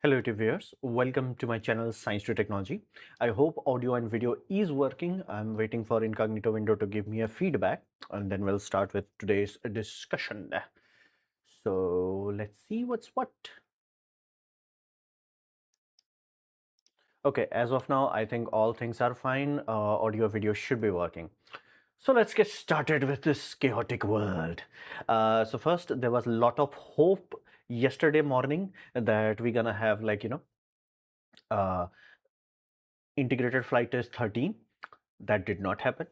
Hello to viewers, welcome to my channel Science to Technology. I hope audio and video is working. I'm waiting for incognito window to give me a feedback and then we'll start with today's discussion. So let's see what's what. Okay, as of now, I think all things are fine. Audio video should be working. So let's get started with this chaotic world. So first, there was a lot of hope yesterday morning that we're gonna have uh, integrated flight test 13. That did not happen.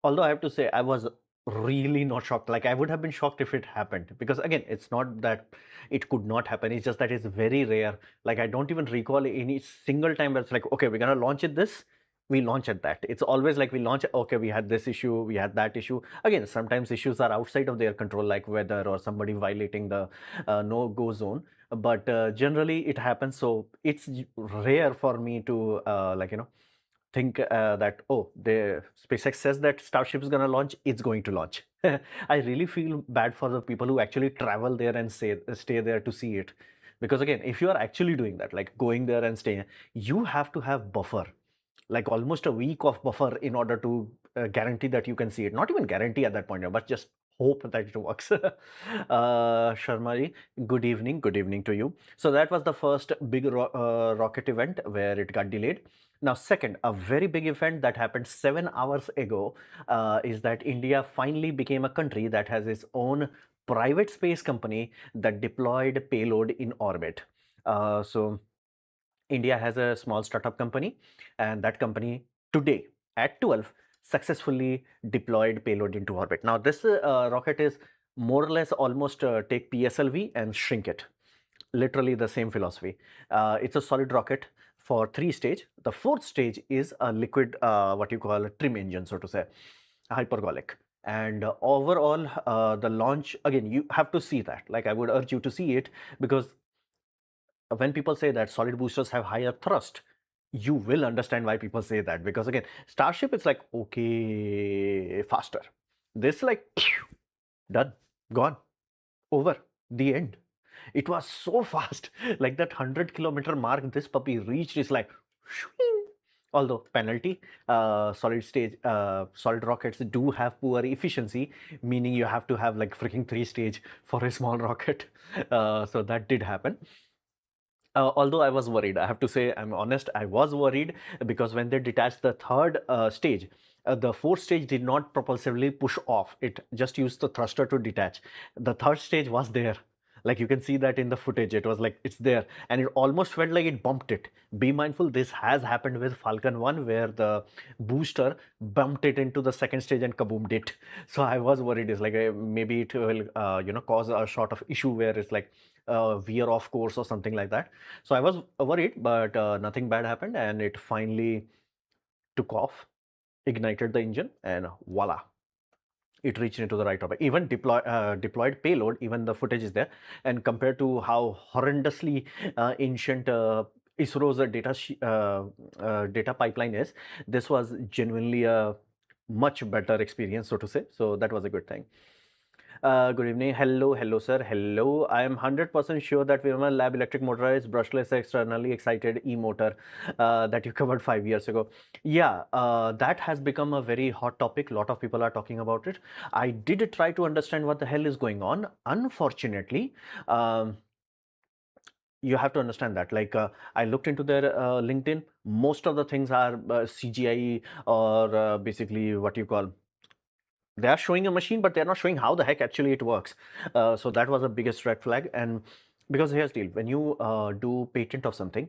Although I have to say, I was really not shocked. Like, I would have been shocked if it happened, because again, it's not that it could not happen. It's just that it's very rare. Like, I don't even recall any single time where it's like, okay, we're gonna launch it this, we launch at that. It's always like we launch, okay, we had this issue, we had that issue. Again, sometimes issues are outside of their control, like weather or somebody violating the no-go zone. But generally, it happens. So it's rare for me to think that, oh, the SpaceX says that Starship is going to launch, it's going to launch. I really feel bad for the people who actually travel there and stay there to see it. Because again, if you are actually doing that, like going there and staying, you have to have buffer, like almost a week of buffer in order to guarantee that you can see it. Not even guarantee at that point, but just hope that it works. Sharma ji, good evening to you. So that was the first big rocket event where it got delayed. Now, second, a very big event that happened 7 hours ago is that India finally became a country that has its own private space company that deployed payload in orbit. So India has a small startup company, and that company today at 12 successfully deployed payload into orbit. Now, this rocket is more or less almost take PSLV and shrink it. Literally the same philosophy. It's a solid rocket for 3 stage. The fourth stage is a liquid, what you call a trim engine, so to say, hypergolic. And overall, the launch, again, you have to see that. Like, I would urge you to see it, because when people say that solid boosters have higher thrust, you will understand why people say that. Because again, Starship, it's like, okay, faster. This, like, done, gone, over, the end. It was so fast. Like that 100-kilometer mark this puppy reached is like, shwing. Although penalty, solid rockets do have poor efficiency, meaning you have to have like freaking 3 stage for a small rocket. So that did happen. Although I was worried, I have to say, I'm honest, I was worried, because when they detached the third stage, the fourth stage did not propulsively push off. It just used the thruster to detach. The third stage was there. Like, you can see that in the footage. It was like, it's there. And it almost felt like it bumped it. Be mindful, this has happened with Falcon 1, where the booster bumped it into the second stage and kaboomed it. So I was worried, it's like maybe it will, cause a sort of issue where it's like veer off course or something like that. So I was worried, but nothing bad happened, and it finally took off, ignited the engine, and voila, it reached into the right orbit. Even deployed payload, even the footage is there. And compared to how horrendously ancient ISRO's data pipeline is, this was genuinely a much better experience, so to say. So that was a good thing. Good evening. Hello, sir. Hello. I am 100% sure that Vimal Lab electric motorized brushless externally excited e-motor that you covered 5 years ago. Yeah, that has become a very hot topic. A lot of people are talking about it. I did try to understand what the hell is going on. Unfortunately, you have to understand that, like, I looked into their LinkedIn. Most of the things are CGI, or basically what you call, they are showing a machine, but they're not showing how the heck actually it works. So that was the biggest red flag. And because here's the deal, when you do patent of something,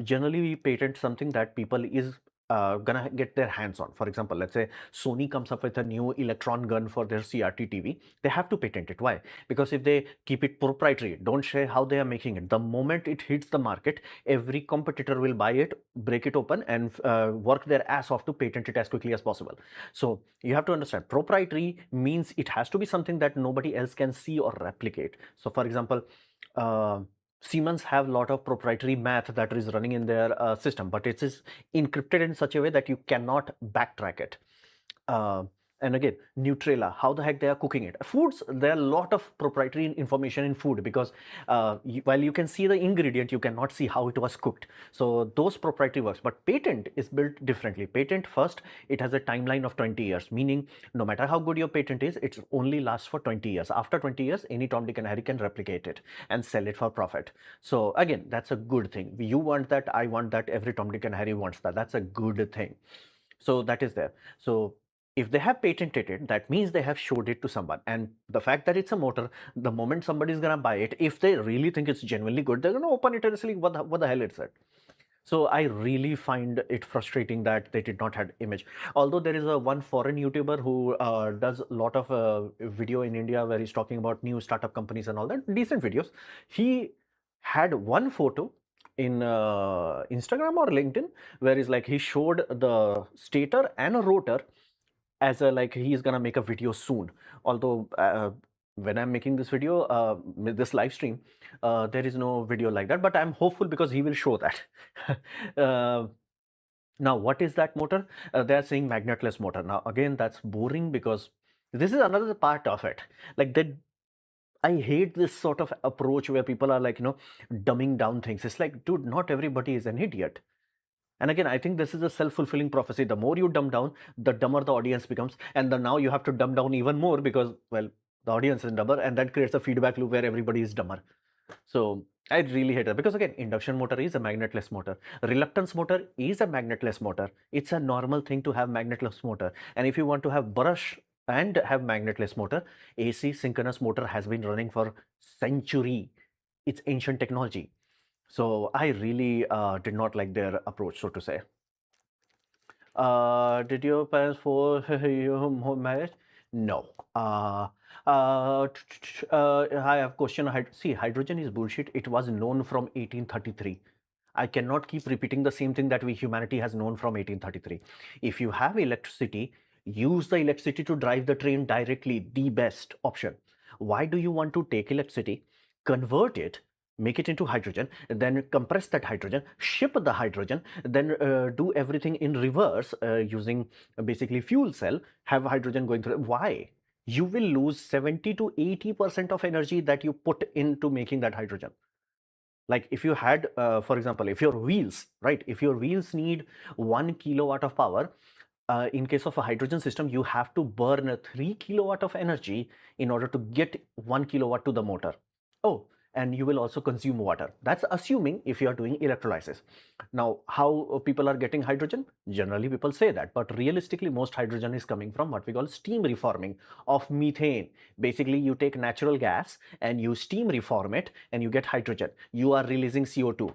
generally we patent something that people is gonna get their hands on. For example, let's say Sony comes up with a new electron gun for their CRT TV. They have to patent it. Why? Because if they keep it proprietary, don't share how they are making it, the moment it hits the market, every competitor will buy it, break it open, and work their ass off to patent it as quickly as possible. So you have to understand, proprietary means it has to be something that nobody else can see or replicate. So for example, uh, Siemens have a lot of proprietary math that is running in their system, but it is encrypted in such a way that you cannot backtrack it. Uh, And again, Nutrela, how the heck they are cooking it. Foods, there are a lot of proprietary information in food because while you can see the ingredient, you cannot see how it was cooked. So those proprietary works. But patent is built differently. Patent first, it has a timeline of 20 years, meaning no matter how good your patent is, it only lasts for 20 years. After 20 years, any Tom, Dick and Harry can replicate it and sell it for profit. So again, that's a good thing. You want that, I want that, every Tom, Dick and Harry wants that. That's a good thing. So that is there. So if they have patented it, that means they have showed it to someone. And the fact that it's a motor, the moment somebody is going to buy it, if they really think it's genuinely good, they're going to open it and see what the hell is it. So I really find it frustrating that they did not have image. Although there is a one foreign YouTuber who does a lot of video in India where he's talking about new startup companies and all that, decent videos. He had one photo in Instagram or LinkedIn where he's like he showed the stator and a rotor as a like he's gonna make a video soon. Although when I'm making this video, this live stream, there is no video like that, but I'm hopeful because he will show that. uh, now, what is that motor? They are saying magnetless motor. Now, again, that's boring because this is another part of it. Like they, I hate this sort of approach where people are like, dumbing down things. It's like, dude, not everybody is an idiot. And again, I think this is a self-fulfilling prophecy. The more you dumb down, the dumber the audience becomes. And then now you have to dumb down even more because, well, the audience is dumber, and that creates a feedback loop where everybody is dumber. So I really hate that because again, induction motor is a magnetless motor. Reluctance motor is a magnetless motor. It's a normal thing to have magnetless motor. And if you want to have brush and have magnetless motor, AC synchronous motor has been running for century. It's ancient technology. So I really did not like their approach, so to say. Did your parents force you marriage? No. I have question. See, hydrogen is bullshit. It was known from 1833. I cannot keep repeating the same thing that humanity has known from 1833. If you have electricity, use the electricity to drive the train directly, the best option. Why do you want to take electricity, convert it, make it into hydrogen, then compress that hydrogen, ship the hydrogen, then do everything in reverse using basically fuel cell, have hydrogen going through? Why? You will lose 70 to 80% of energy that you put into making that hydrogen. Like if you had, for example, if your wheels, right, if your wheels need 1 kilowatt of power, in case of a hydrogen system, you have to burn a 3 kilowatt of energy in order to get 1 kilowatt to the motor. Oh, and you will also consume water. That's assuming if you are doing electrolysis. Now, how people are getting hydrogen? Generally, people say that, but realistically, most hydrogen is coming from what we call steam reforming of methane. Basically, you take natural gas and you steam reform it and you get hydrogen. You are releasing CO2.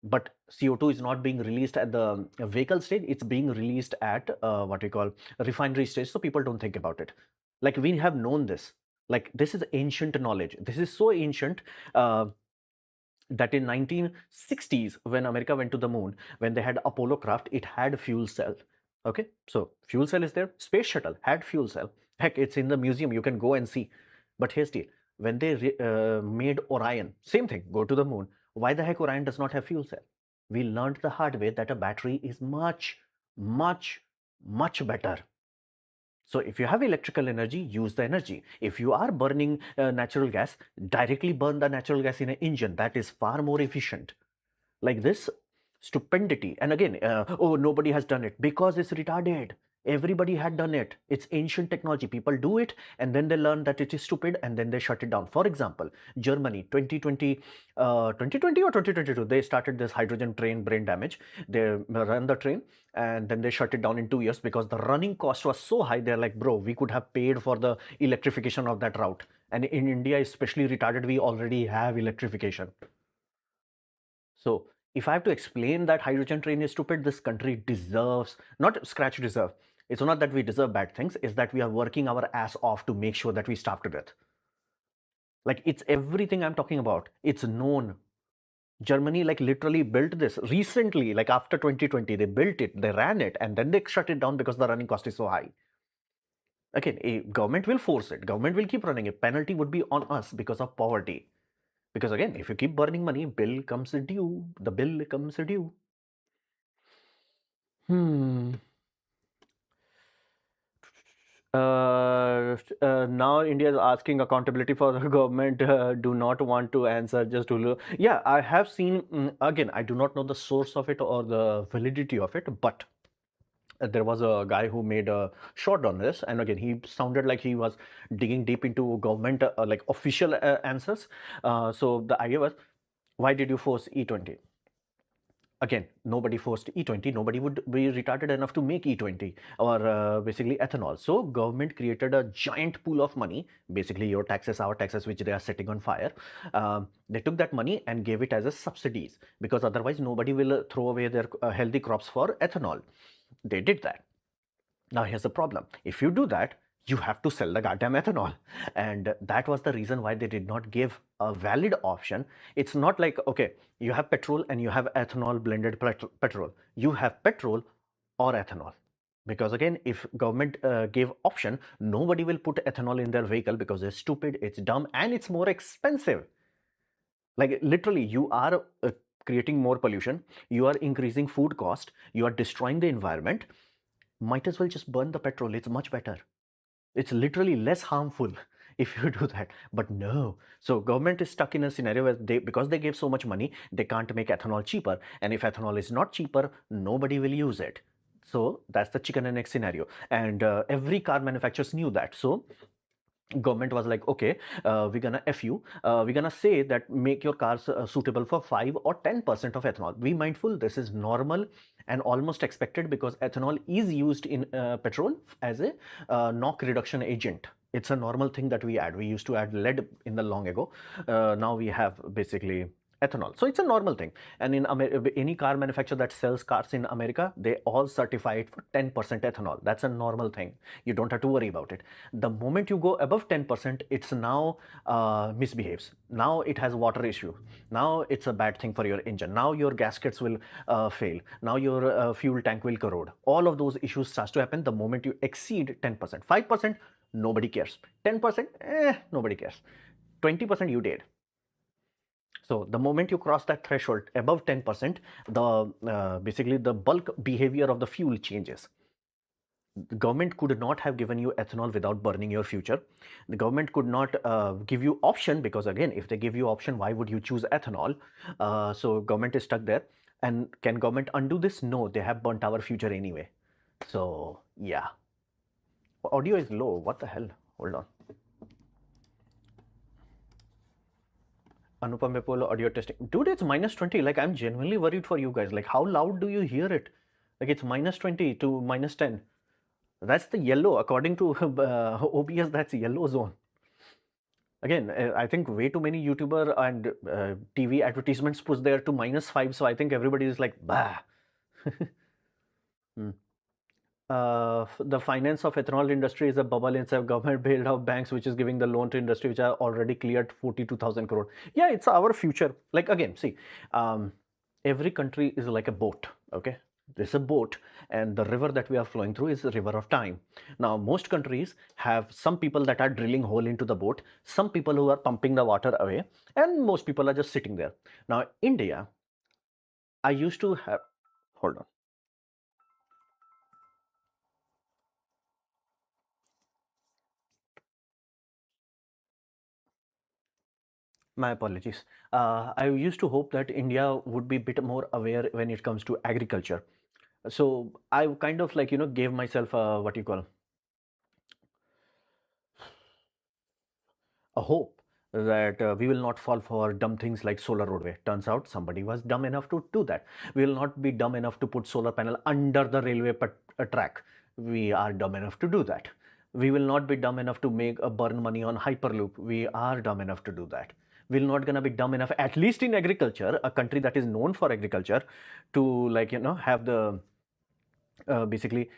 But CO2 is not being released at the vehicle stage, it's being released at what we call refinery stage, so people don't think about it. Like we have known this. Like this is ancient knowledge. This is so ancient that in 1960s, when America went to the moon, when they had Apollo craft, it had fuel cell. Okay, so fuel cell is there. Space shuttle had fuel cell. Heck, it's in the museum. You can go and see. But here's the when they made Orion, same thing. Go to the moon. Why the heck Orion does not have fuel cell? We learned the hard way that a battery is much, much, much better. So if you have electrical energy, use the energy. If you are burning natural gas, directly burn the natural gas in an engine. That is far more efficient. Like this stupidity. And again, oh, nobody has done it because it's retarded. Everybody had done it. It's ancient technology. People do it and then they learn that it is stupid and then they shut it down. For example, Germany 2020, 2020 or 2022, they started this hydrogen train brain damage. They ran the train and then they shut it down in 2 years because the running cost was so high. They're like, bro, we could have paid for the electrification of that route. And in India, especially retarded, we already have electrification. So if I have to explain that hydrogen train is stupid, this country deserves, not scratch deserve. It's not that we deserve bad things, it's that we are working our ass off to make sure that we starve to death. Like it's everything I'm talking about. It's known. Germany like literally built this recently, like after 2020, they built it, they ran it, and then they shut it down because the running cost is so high. Again, a government will force it. Government will keep running it. Penalty would be on us because of poverty. Because again, if you keep burning money, bill comes due. The bill comes due. Hmm. Now India is asking accountability for the government. Do not want to answer just to yeah, I have seen again. I do not know the source of it or the validity of it, but there was a guy who made a short on this, and again he sounded like he was digging deep into government like official answers. So the idea was, why did you force E20? Again, nobody forced E20. Nobody would be retarded enough to make E20 or basically ethanol. So government created a giant pool of money, basically your taxes, our taxes, which they are setting on fire. They took that money and gave it as a subsidies, because otherwise nobody will throw away their healthy crops for ethanol. They did that. Now here's the problem. If you do that, you have to sell the goddamn ethanol. And that was the reason why they did not give a valid option. It's not like, okay, you have petrol and you have ethanol blended petrol. You have petrol or ethanol. Because again, if government gave option, nobody will put ethanol in their vehicle because they're stupid, it's dumb, and it's more expensive. Like literally, you are creating more pollution, you are increasing food cost, you are destroying the environment. Might as well just burn the petrol. It's much better. It's literally less harmful if you do that. But no. So government is stuck in a scenario where because they gave so much money, they can't make ethanol cheaper. And if ethanol is not cheaper, nobody will use it. So that's the chicken and egg scenario. And every car manufacturers knew that. So government was like, okay, we're gonna F you. We're gonna say that make your cars suitable for 5 or 10% of ethanol. Be mindful, this is normal and almost expected, because ethanol is used in petrol as a knock reduction agent. It's a normal thing that we add. We used to add lead in the long ago. Now we have basically ethanol. So it's a normal thing. And in any car manufacturer that sells cars in America, they all certify it for 10% ethanol. That's a normal thing. You don't have to worry about it. The moment you go above 10%, it's now misbehaves. Now it has water issue. Now it's a bad thing for your engine. Now your gaskets will fail. Now your fuel tank will corrode. All of those issues starts to happen the moment you exceed 10%. 5%, nobody cares. 10%, nobody cares. 20% you did. So the moment you cross that threshold above 10%, the basically the bulk behavior of the fuel changes. The government could not have given you ethanol without burning your future. The government could not give you option, because again, if they give you option, why would you choose ethanol? So government is stuck there. And can government undo this? No, they have burnt our future anyway. So yeah. Audio is low. What the hell? Hold on. Anupam Bepolo audio testing. Dude, it's minus 20. Like, I'm genuinely worried for you guys. Like, how loud do you hear it? Like, it's minus 20 to minus 10. That's the yellow. According to OBS, that's yellow zone. Again, I think way too many YouTuber and TV advertisements push there to -5. So I think everybody is like, bah. Hmm. The finance of ethanol industry is a bubble inside government bailed out banks, which is giving the loan to industry, which are already cleared 42,000 crore. Yeah, it's our future. Like again, see, every country is like a boat. Okay, this is a boat, and the river that we are flowing through is a river of time. Now, most countries have some people that are drilling hole into the boat, some people who are pumping the water away, and most people are just sitting there. Now, India, I used to have. Hold on. My apologies. I used to hope that India would be a bit more aware when it comes to agriculture. So I kind of like, gave myself what you call a hope that we will not fall for dumb things like solar roadway. Turns out somebody was dumb enough to do that. We will not be dumb enough to put solar panel under the railway track. We are dumb enough to do that. We will not be dumb enough to make a burn money on Hyperloop. We are dumb enough to do that. We're not gonna be dumb enough, at least in agriculture, a country that is known for agriculture, to like have the basically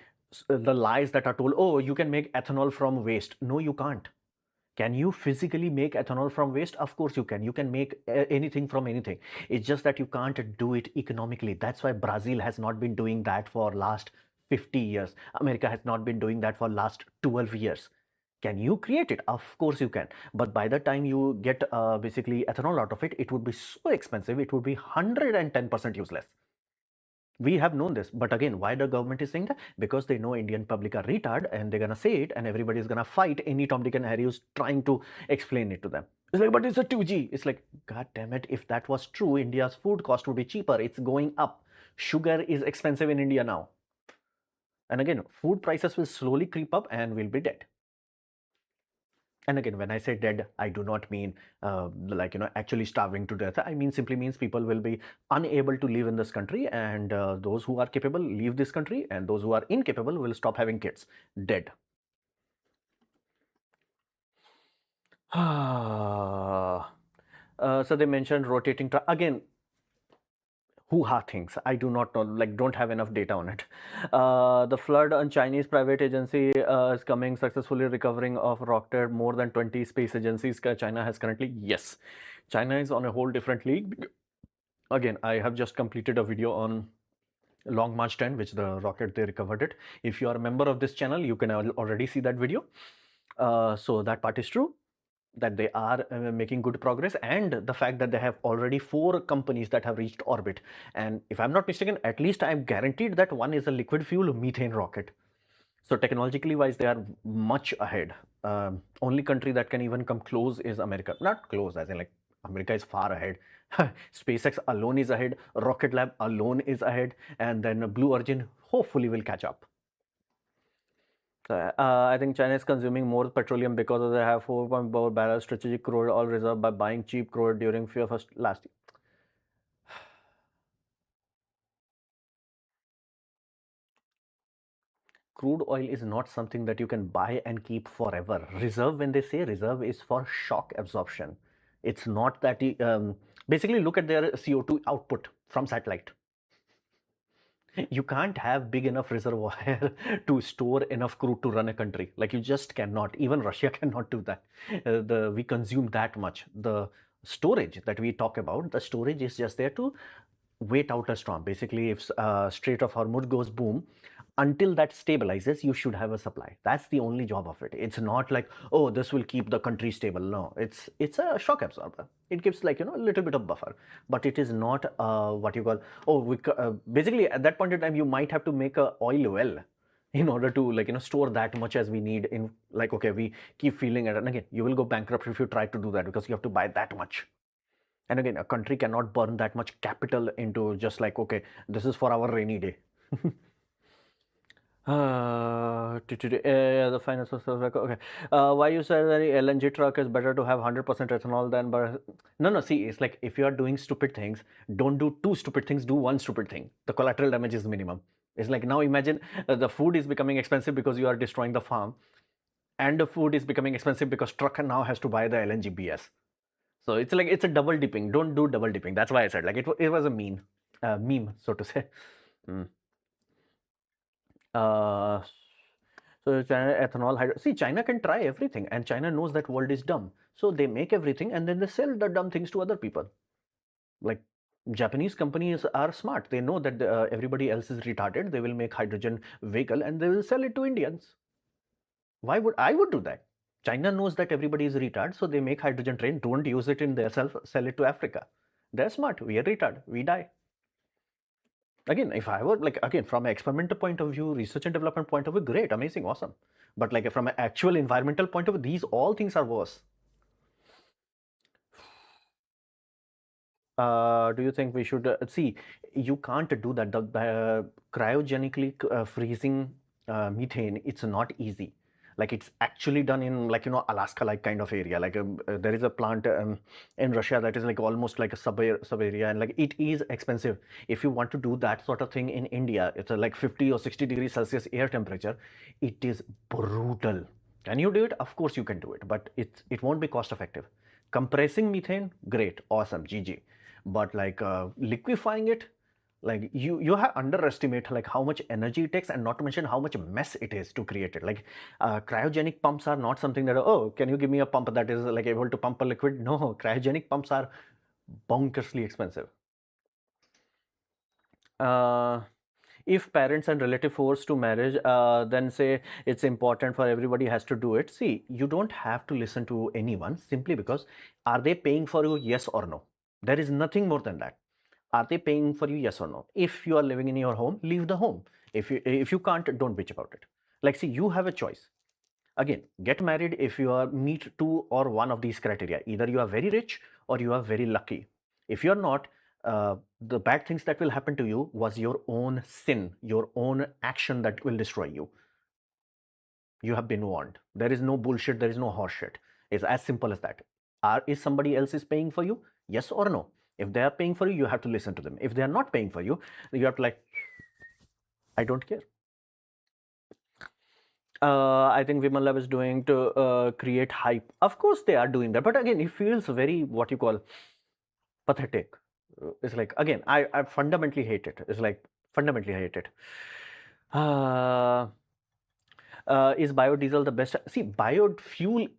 the lies that are told. Oh, you can make ethanol from waste. No, you can't. Can you physically make ethanol from waste? Of course you can. You can make anything from anything. It's just that you can't do it economically. That's why Brazil has not been doing that for last 50 years. America has not been doing that for last 12 years. Can you create it? Of course you can. But by the time you get basically ethanol out of it, it would be so expensive. It would be 110% useless. We have known this, but again, why the government is saying that? Because they know Indian public are retard and they're gonna say it, and everybody's gonna fight any Tom, Dick, and Harry who's trying to explain it to them. It's like, but it's a 2G. It's like, god damn it! If that was true, India's food cost would be cheaper. It's going up. Sugar is expensive in India now, and again, food prices will slowly creep up, and we'll be dead. And again, when I say dead, I do not mean like, actually starving to death. I mean simply means people will be unable to live in this country, and those who are capable leave this country, and those who are incapable will stop having kids. Dead. So they mentioned rotating again, hoo-ha things. I do not know, like, don't have enough data on it. The flood on Chinese private agency is coming, successfully recovering of rocket. More than 20 space agencies China has currently. Yes, China is on a whole different league. Again, I have just completed a video on Long March 10, which the rocket they recovered it. If you are a member of this channel, you can already see that video. So that part is true, that they are making good progress, and the fact that they have already 4 companies that have reached orbit. And if I'm not mistaken, at least I'm guaranteed that one is a liquid fuel methane rocket. So technologically wise, they are much ahead. Only country that can even come close is America. Not close, as in like America is far ahead. SpaceX alone is ahead. Rocket Lab alone is ahead, and then Blue Origin hopefully will catch up. I think China is consuming more petroleum because they have 4.4 barrels strategic crude oil reserve by buying cheap crude during fear first last year. Crude oil is not something that you can buy and keep forever. Reserve, when they say reserve, is for shock absorption. It's not that basically look at their CO2 output from satellite. You can't have big enough reservoir to store enough crude to run a country. Like, you just cannot. Even Russia cannot do that. We consume that much. The storage that we talk about, the storage is just there to wait out a storm. Basically, if Strait of Hormuz goes boom, until that stabilizes, you should have a supply. That's the only job of it. It's not like, oh, this will keep the country stable. No, it's a shock absorber. It gives, like, a little bit of buffer, but it is not what you call, oh, basically at that point in time you might have to make a oil well in order to, like, store that much as we need in, like, okay, we keep feeling it, and again, you will go bankrupt if you try to do that, because you have to buy that much. And again, a country cannot burn that much capital into just like, okay, this is for our rainy day. The finance was like, okay. Why you said that LNG truck is better to have 100% ethanol than, but no, see, it's like, if you are doing stupid things, don't do 2 stupid things, do 1 stupid thing. The collateral damage is minimum. It's like, now imagine the food is becoming expensive because you are destroying the farm, and the food is becoming expensive because truck now has to buy the LNG BS. So it's like, it's a double dipping. Don't do double dipping. That's why I said, like, it was a meme, so to say. So China ethanol see, China can try everything, and China knows that world is dumb, so they make everything and then they sell the dumb things to other people. Like, Japanese companies are smart. They know that everybody else is retarded. They will make hydrogen vehicle and they will sell it to Indians. Why would I would do that? China knows that everybody is retarded, so they make hydrogen train. Don't use it in themselves. Sell it to Africa. They're smart. We are retarded. We die. Again, if I were, like, again, from an experimental point of view, research and development point of view, great, amazing, awesome. But like, from an actual environmental point of view, these all things are worse. Do you think we should see? You can't do that. The cryogenically freezing methane, it's not easy. Like, it's actually done in, like, Alaska like kind of area. Like, there is a plant in Russia that is like almost like a sub area, and like, it is expensive. If you want to do that sort of thing in India, it's like 50 or 60 degrees Celsius air temperature. It is brutal. Can you do it? Of course you can do it, but it won't be cost effective. Compressing methane, great, awesome, GG. But like, liquefying it, like, you have underestimate like how much energy it takes, and not to mention how much mess it is to create it. Like, cryogenic pumps are not something that, oh, can you give me a pump that is like able to pump a liquid? No, cryogenic pumps are bonkersly expensive. If parents and relative force to marriage, then say it's important for everybody has to do it. See, you don't have to listen to anyone, simply because, are they paying for you? Yes or no. There is nothing more than that. Are they paying for you? Yes or no? If you are living in your home, leave the home. If you can't, don't bitch about it. Like, see, you have a choice. Again, get married if you are meet two or one of these criteria. Either you are very rich or you are very lucky. If you are not, the bad things that will happen to you was your own sin, your own action that will destroy you. You have been warned. There is no bullshit. There is no horse shit. It's as simple as that. Is somebody else is paying for you? Yes or no? If they are paying for you, you have to listen to them. If they are not paying for you, you have to like, I don't care. I think Vimal Lab is doing to create hype. Of course, they are doing that, but again, it feels very what you call pathetic. It's like again, I fundamentally hate it. It's like fundamentally hate it. Uh, is biodiesel the best? See, biofuel,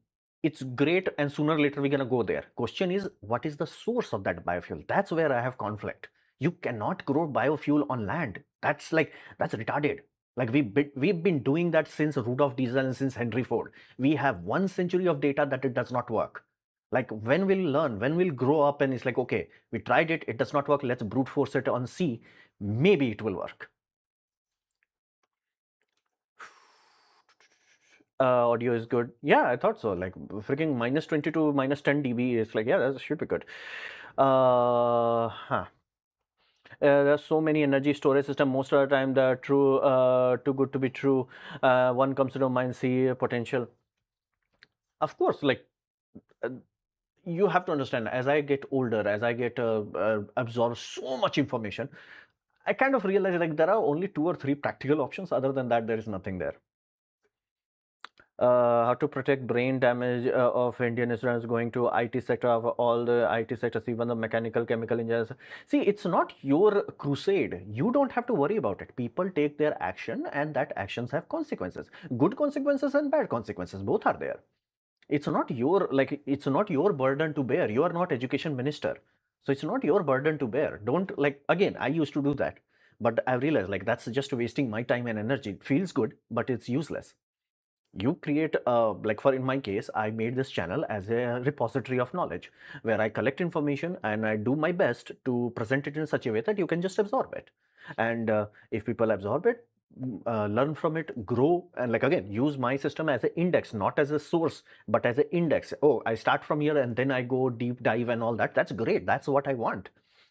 it's great, and sooner or later we're gonna go there. Question is, what is the source of that biofuel? That's where I have conflict. You cannot grow biofuel on land. That's retarded. Like we've been doing that since Rudolf Diesel and since Henry Ford. We have 1 century of data that it does not work. Like when we'll learn, when we'll grow up, and it's like, okay, we tried it, it does not work. Let's brute force it on C. Maybe it will work. Audio is good. Yeah, I thought so. Like freaking -20 to -10 dB is like, yeah, that should be good. There's so many energy storage system. Most of the time, they're too good to be true. One comes to mind, see potential. Of course, like uh, you have to understand. As I get older, as I get absorb so much information, I kind of realize like there are only 2 or 3 practical options. Other than that, there is nothing there. How to protect brain damage of Indian students going to IT sector, of all the IT sectors, even the mechanical, chemical engineers. See, it's not your crusade. You don't have to worry about it. People take their action, and that actions have consequences. Good consequences and bad consequences, both are there. It's not your it's not your burden to bear. You are not education minister, so it's not your burden to bear. Don't like again. I used to do that, but I realized like that's just wasting my time and energy. It feels good, but it's useless. You create like for in my case, I made this channel as a repository of knowledge where I collect information and I do my best to present it in such a way that you can just absorb it. And if people absorb it, learn from it, grow, and like again, use my system as an index, not as a source, but as an index. Oh, I start from here and then I go deep dive and all that. That's great. That's what I want.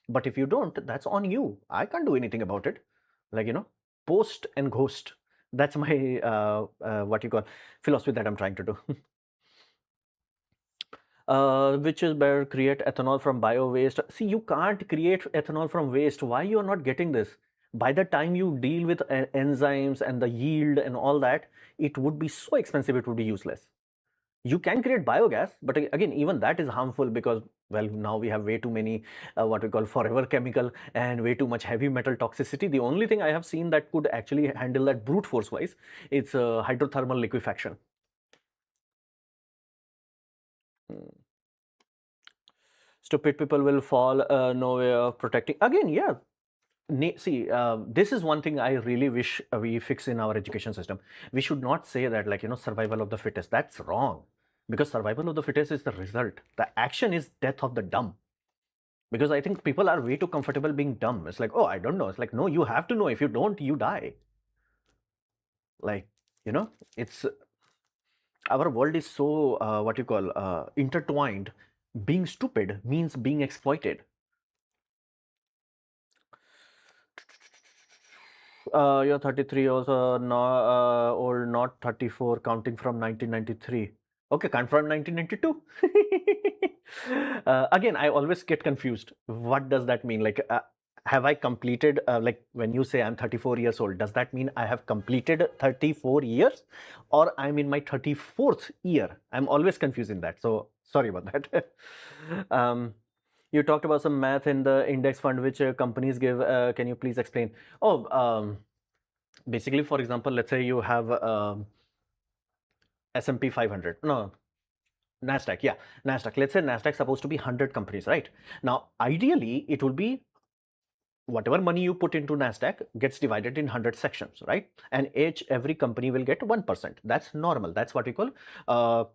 But if you don't, that's on you. I can't do anything about it. Like, post and ghost. That's my what you call philosophy that I'm trying to do. Which is better, create ethanol from bio waste? See, you can't create ethanol from waste. Why you are not getting this? By the time you deal with enzymes and the yield and all that, it would be so expensive, it would be useless. You can create biogas, but again, even that is harmful because, well, now we have way too many what we call forever chemical and way too much heavy metal toxicity. The only thing I have seen that could actually handle that brute force wise, it's hydrothermal liquefaction. Stupid people will fall, no way of protecting. Again, yeah. See, this is one thing I really wish we fix in our education system. We should not say that, like, survival of the fittest. That's wrong. Because survival of the fittest is the result. The action is death of the dumb. Because I think people are way too comfortable being dumb. It's like, oh, I don't know. It's like, no, you have to know. If you don't, you die. Like, it's our world is so what you call intertwined. Being stupid means being exploited. You're 33, also old, not 34, counting from 1993. Okay, count from 1992. Again, I always get confused. What does that mean? Like, have I completed, like when you say I'm 34 years old, does that mean I have completed 34 years or I'm in my 34th year? I'm always confusing that. So sorry about that. You talked about some math in the index fund which companies give. Can you please explain? Oh, basically, for example, let's say you have S&P 500. No, NASDAQ. Yeah, NASDAQ. Let's say NASDAQ supposed to be 100 companies, right? Now, ideally, it will be whatever money you put into NASDAQ gets divided in 100 sections, right? And every company will get 1%. That's normal. That's what we call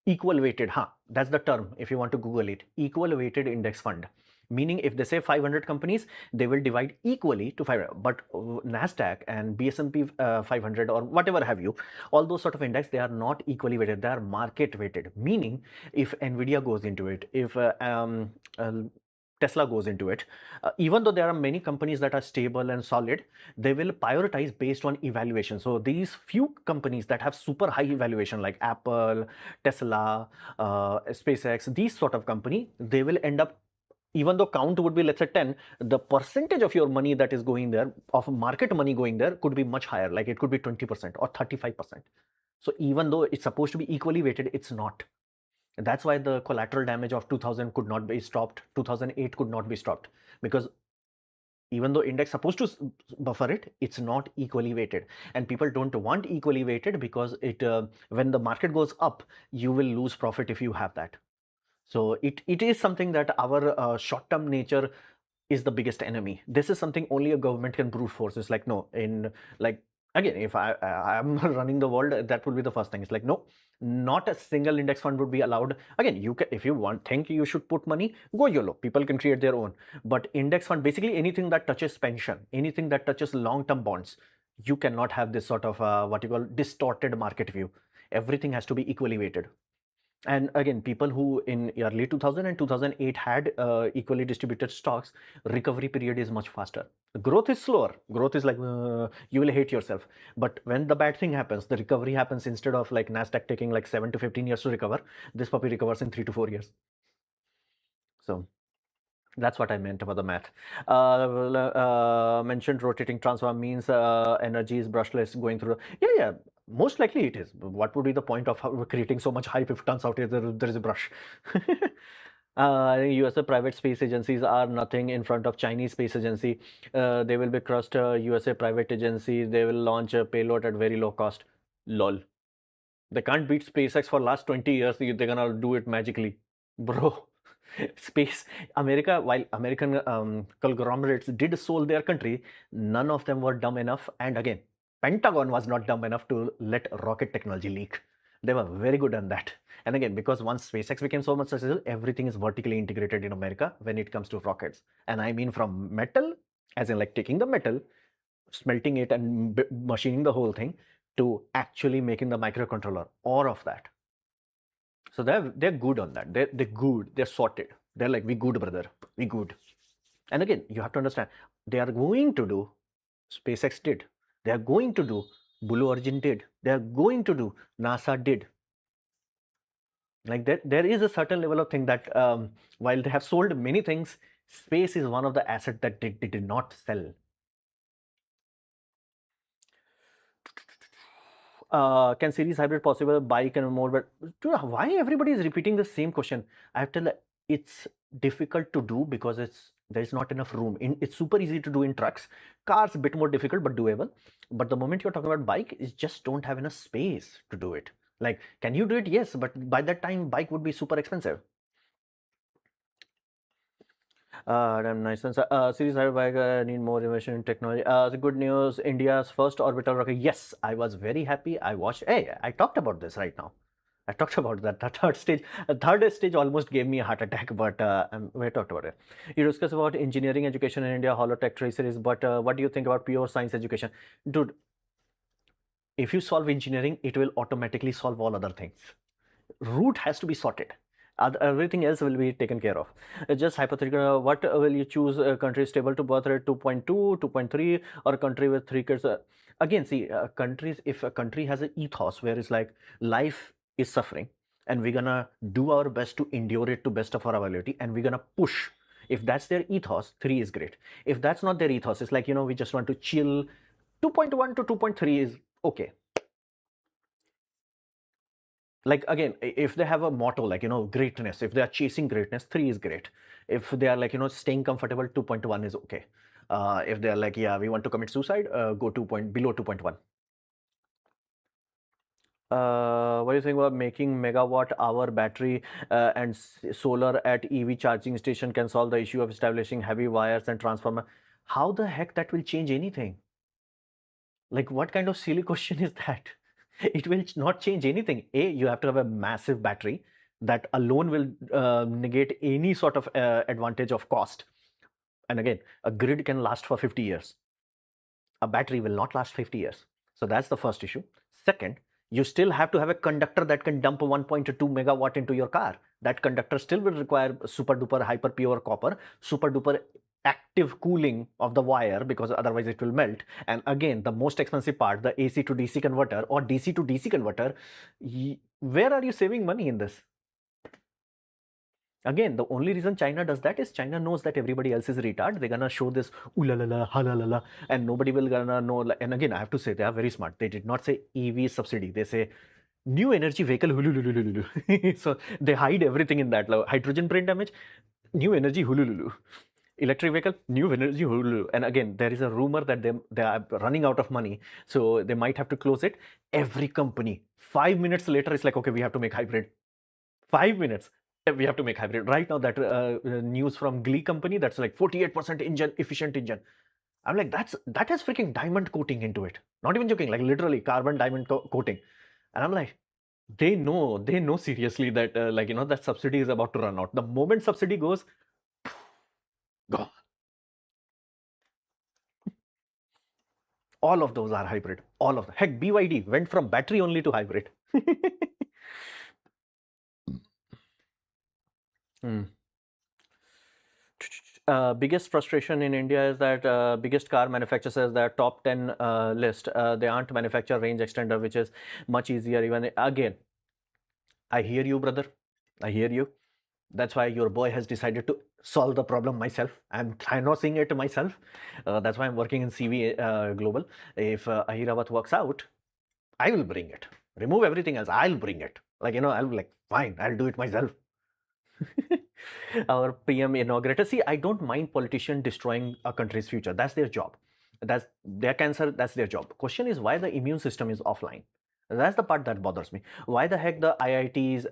equal weighted. That's the term if you want to Google it. Equal weighted index fund. Meaning, if they say 500 companies, they will divide equally to 500. But Nasdaq and BSP 500 or whatever have you, all those sort of index, they are not equally weighted. They are market weighted. Meaning, if Nvidia goes into it, if Tesla goes into it, even though there are many companies that are stable and solid, they will prioritize based on evaluation. So these few companies that have super high evaluation, like Apple, Tesla, SpaceX, these sort of company, they will end up, even though count would be, let's say, 10, the percentage of your money that is going there, of market money going there, could be much higher. Like it could be 20% or 35%. So even though it's supposed to be equally weighted, it's not. That's why the collateral damage of 2000 could not be stopped, 2008 could not be stopped, because even though index supposed to buffer it, it's not equally weighted. And people don't want equally weighted, because it when the market goes up, you will lose profit if you have that. So it is something that our short-term nature is the biggest enemy. This is something only a government can brute force. It's like, no, in like, again, if I'm running the world, that would be the first thing. It's like, no, not a single index fund would be allowed. Again, you can, if you think you should put money, go YOLO. People can create their own. But index fund, basically anything that touches pension, anything that touches long-term bonds, you cannot have this sort of what you call distorted market view. Everything has to be equally weighted. And again, people who in early 2000 and 2008 had equally distributed stocks, recovery period is much faster. The growth is slower. Growth is like, you will hate yourself. But when the bad thing happens, the recovery happens. Instead of like Nasdaq taking like 7 to 15 years to recover, this puppy recovers in 3 to 4 years. So that's what I meant about the math. Mentioned rotating transform means energy is brushless going through. Yeah, most likely it is. What would be the point of creating so much hype if it turns out there is a brush? USA private space agencies are nothing in front of Chinese space agency. They will be crushed. USA private agency, they will launch a payload at very low cost. Lol. They can't beat SpaceX for last 20 years. They're gonna do it magically. Bro. Space America, while American conglomerates did sold their country, none of them were dumb enough. And again, Pentagon was not dumb enough to let rocket technology leak. They were very good on that. And again, because once SpaceX became so much successful, everything is vertically integrated in America when it comes to rockets. And I mean from metal, as in like taking the metal, smelting it and machining the whole thing, to actually making the microcontroller, all of that. So they're good on that. They're good. They're sorted. They're like, we good, brother. We good. And again, you have to understand, they are going to do, SpaceX did. They are going to do, Blue Origin did. They are going to do, NASA did. Like there is a certain level of thing that while they have sold many things, space is one of the assets that they did not sell. Can series hybrid possible? Bike and more, but dude, why everybody is repeating the same question? I have to tell, it's difficult to do because there is not enough room. It's super easy to do in trucks. Cars a bit more difficult but doable. But the moment you're talking about bike, is just don't have enough space to do it. Like, can you do it? Yes, but by that time, bike would be super expensive. Damn nice. Series hybrid bike need more innovation in technology. The good news, India's first orbital rocket. Yes, I was very happy. I watched. Hey, I talked about this right now. I talked about that. The third stage almost gave me a heart attack, but we talked about it. You discuss about engineering education in India, Holotech Traceries, but what do you think about pure science education? Dude, if you solve engineering, it will automatically solve all other things. Root has to be sorted. Everything else will be taken care of. Just hypothetical, what will you choose? A country stable to birth rate 2.2, 2.3, or a country with 3 kids? Again, see, countries, if a country has an ethos where it's like life is suffering and we're gonna do our best to endure it to best of our ability, and we're gonna push. If that's their ethos, 3 is great. If that's not their ethos, it's like, we just want to chill, 2.1 to 2.3 is okay. Like, again, if they have a motto like, greatness, if they are chasing greatness, 3 is great. If they are like, staying comfortable, 2.1 is okay. If they're like, yeah, we want to commit suicide, go below 2.1. What do you think about making megawatt hour battery and solar at EV charging station can solve the issue of establishing heavy wires and transformer? How the heck that will change anything? Like, what kind of silly question is that? It will not change anything. You have to have a massive battery. That alone will negate any sort of advantage of cost. And again, a grid can last for 50 years. A battery will not last 50 years. So that's the first issue. Second, you still have to have a conductor that can dump 1.2 megawatt into your car. That conductor still will require super duper hyper pure copper, super duper active cooling of the wire, because otherwise it will melt. And again, the most expensive part, the AC to DC converter or DC to DC converter, where are you saving money in this? Again, the only reason China does that is China knows that everybody else is retard. They're gonna show this ooh la la la, ha la la la, and nobody will gonna know. And again, I have to say they are very smart. They did not say EV subsidy. They say new energy vehicle. So they hide everything in that. Hydrogen brain damage, new energy hulululu. Electric vehicle, new energy hululu. And again, there is a rumor that they are running out of money, so they might have to close it. Every company 5 minutes later is like, okay, we have to make hybrid. 5 minutes. We have to make hybrid. Right now, that news from Glee company, that's like 48% engine efficient engine. I'm like, that has freaking diamond coating into it. Not even joking, like literally carbon diamond coating. And I'm like, they know seriously that that subsidy is about to run out. The moment subsidy goes, gone. All of those are hybrid. All of them. Heck, BYD went from battery only to hybrid. Biggest frustration in India is that biggest car manufacturer says that top 10 list, they aren't manufacture range extender, which is much easier. Even again, I hear you, brother. I hear you. That's why your boy has decided to solve the problem myself. I'm not seeing it myself. That's why I'm working in CV Global. If Ahiravat works out, I will bring it. Remove everything else. I'll bring it. I'll be like, fine, I'll do it myself. Our PM inaugurator. See, I don't mind politicians destroying a country's future. That's their job. That's their cancer. That's their job. Question is why the immune system is offline. That's the part that bothers me. Why the heck the IITs,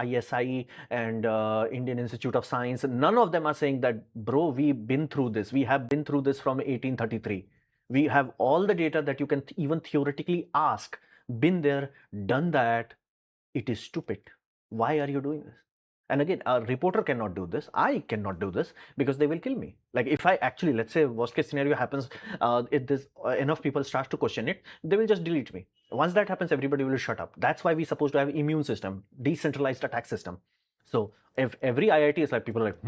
ISI, and Indian Institute of Science, none of them are saying that, bro, we've been through this. We have been through this from 1833. We have all the data that you can even theoretically ask. Been there, done that. It is stupid. Why are you doing this? And again, a reporter cannot do this. I cannot do this because they will kill me. Like if I actually, let's say worst case scenario happens, if this enough people start to question it, they will just delete me. Once that happens, everybody will shut up. That's why we're supposed to have immune system, decentralized attack system. So if every IIT is like, people are like,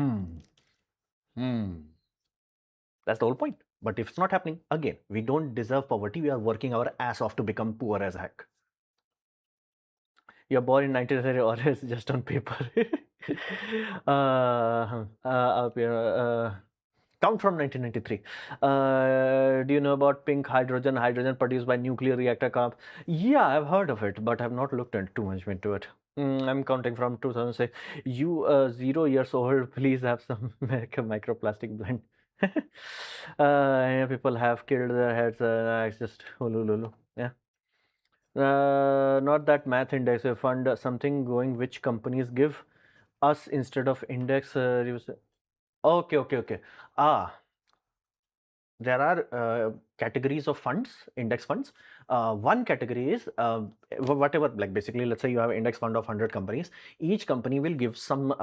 that's the whole point. But if it's not happening, again, we don't deserve poverty. We are working our ass off to become poor as heck. You're born in 1930 or it's just on paper. Count from 1993. Do you know about pink hydrogen? Hydrogen produced by nuclear reactor comp. Yeah, I've heard of it, but I've not looked too much into it. I'm counting from 2006. You 0 years old, please have some microplastic blend. People have killed their heads. It's just hulululu. Yeah. Not that math index. A fund something going which companies give us instead of index. Okay. There are categories of funds, index funds. One category is whatever, like basically, let's say you have an index fund of 100 companies. Each company will give some,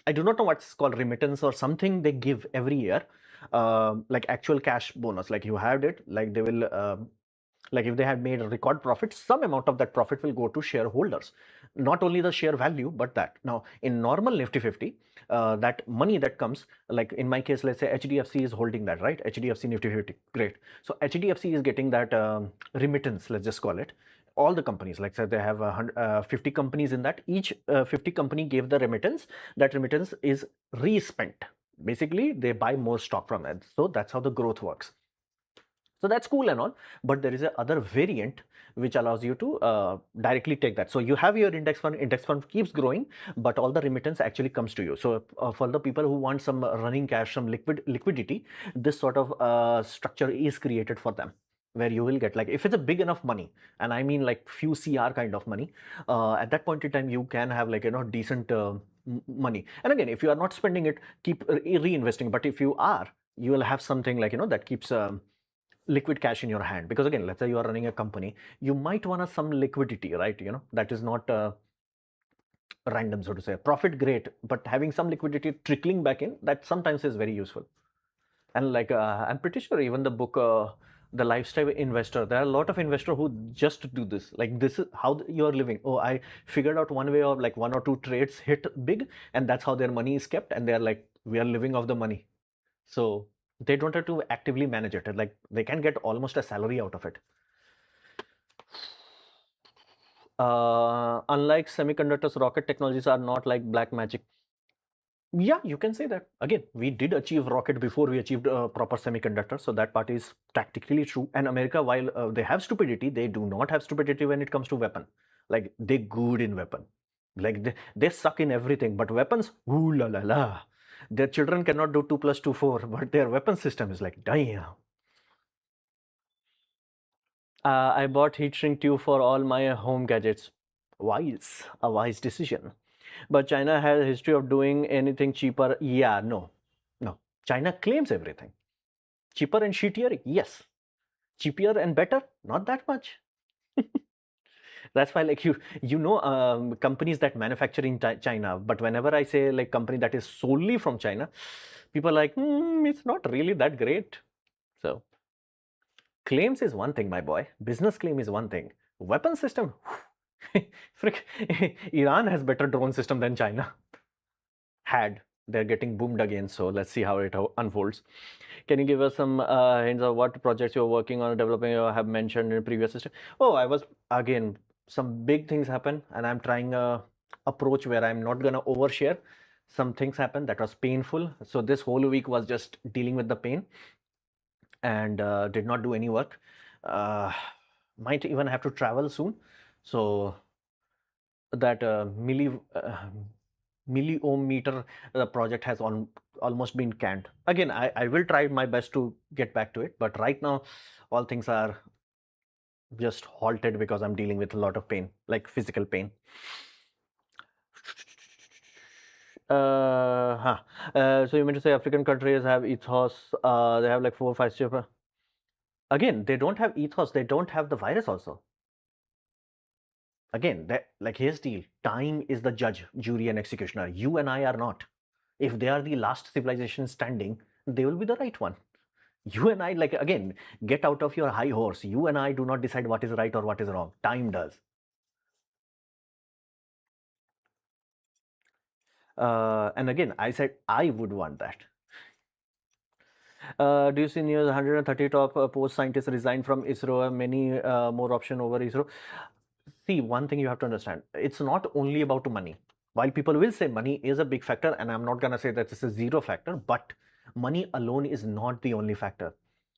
I do not know what's called remittance or something they give every year, like actual cash bonus. Like you had it, like they will, like if they had made a record profit, some amount of that profit will go to shareholders. Not only the share value, but that. Now, in normal Nifty 50, that money that comes, like in my case, let's say HDFC is holding that, right? HDFC Nifty 50, great. So HDFC is getting that remittance, let's just call it. All the companies, like say they have 50 companies in that. Each 50 company gave the remittance. That remittance is re-spent. Basically, they buy more stock from it. So that's how the growth works. So that's cool and all, but there is a other variant which allows you to directly take that. So you have your index fund keeps growing, but all the remittance actually comes to you. So for the people who want some running cash, some liquidity, this sort of structure is created for them, where you will get, like, if it's a big enough money, and I mean like few CR kind of money, at that point in time you can have, like, decent money. And again, if you are not spending it, keep reinvesting. But if you are, you will have something like that keeps liquid cash in your hand. Because again, let's say you are running a company, you might want some liquidity, right? That is not random, so to say. Profit, great, but having some liquidity trickling back in, that sometimes is very useful. And like I'm pretty sure even the book, The Lifestyle Investor, there are a lot of investors who just do this. Like, this is how you're living. Oh, I figured out one way, of like one or two trades hit big, and that's how their money is kept. And they're like, we are living off the money. So they don't have to actively manage it. Like, they can get almost a salary out of it. Unlike semiconductors, rocket technologies are not like black magic. Yeah, you can say that. Again, we did achieve rocket before we achieved proper semiconductor, so that part is practically true. And America, while they have stupidity, they do not have stupidity when it comes to weapon. Like, they good in weapon. Like, they suck in everything, but weapons, ooh la la la. Their children cannot do 2 plus 2 4, but their weapon system is like, damn. I bought heat shrink tube for all my home gadgets. Wise, a wise decision. But China has a history of doing anything cheaper. Yeah, no. China claims everything. Cheaper and shittier, yes. Cheaper and better, not that much. That's why, like, companies that manufacture in China, but whenever I say like company that is solely from China, people are like, it's not really that great. So claims is one thing, my boy. Business claim is one thing. Weapon system, frick, Iran has better drone system than China had. They're getting boomed again, so let's see how it unfolds. Can you give us some hints of what projects you're working on developing or have mentioned in previous system? Oh, I was, again, some big things happen, and I'm trying a approach where I'm not gonna overshare. Some things happen that was painful, so this whole week was just dealing with the pain, and did not do any work. Might even have to travel soon, so that milliohm meter project has almost been canned. Again, I will try my best to get back to it, but right now all things are just halted because I'm dealing with a lot of pain, like physical pain. So you mean to say African countries have ethos? They have like 4 or 5 chip. Again, they don't have ethos. They don't have the virus also. Again, like, here's the deal. Time is the judge, jury, and executioner. You and I are not. If they are the last civilization standing, they will be the right one. You and I, like, again, get out of your high horse. You and I do not decide what is right or what is wrong. Time does. And again, I said I would want that. Do you see news 130 top post scientists resigned from ISRO? Many more option over ISRO. See, one thing you have to understand, it's not only about money. While people will say money is a big factor, and I'm not going to say that it's a zero factor, but money alone is not the only factor.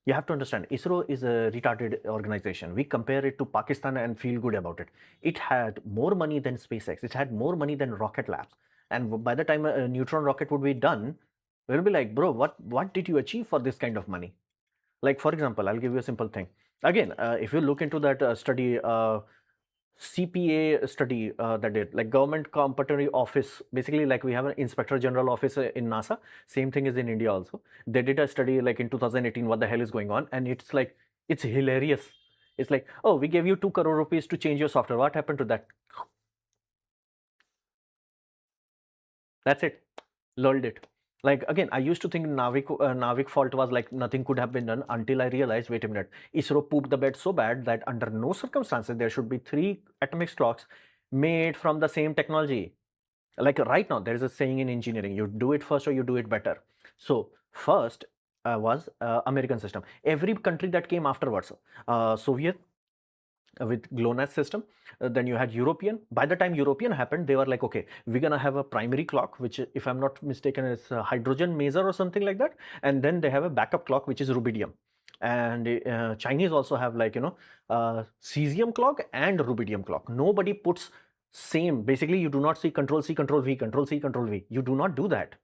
You have to understand, ISRO is a retarded organization. We compare it to Pakistan and feel good about it. It had more money than SpaceX. It had more money than Rocket Labs. And by the time a neutron rocket would be done, we'll be like, bro, what did you achieve for this kind of money? Like, for example, I'll give you a simple thing. Again, if you look into that study, CPA study that did, like, government competitory office, basically, like, we have an inspector general office in NASA. Same thing is in India also. They did a study like in 2018, what the hell is going on, and it's like, it's hilarious. It's like, oh, we gave you 2 crore rupees to change your software. What happened to that? That's it. Lulled it. Like, again, I used to think Navik fault was like nothing could have been done, until I realized, wait a minute, ISRO pooped the bed so bad that under no circumstances there should be 3 atomic clocks made from the same technology. Like, right now, there is a saying in engineering, you do it first or you do it better. So first was American system. Every country that came afterwards, Soviet, with GLONASS system. Then you had European. By the time European happened, they were like, okay, we're gonna have a primary clock, which, if I'm not mistaken, is hydrogen maser or something like that. And then they have a backup clock, which is rubidium. And Chinese also have, like, cesium clock and rubidium clock. Nobody puts same. Basically, you do not see control C, control V, control C, control V. You do not do that.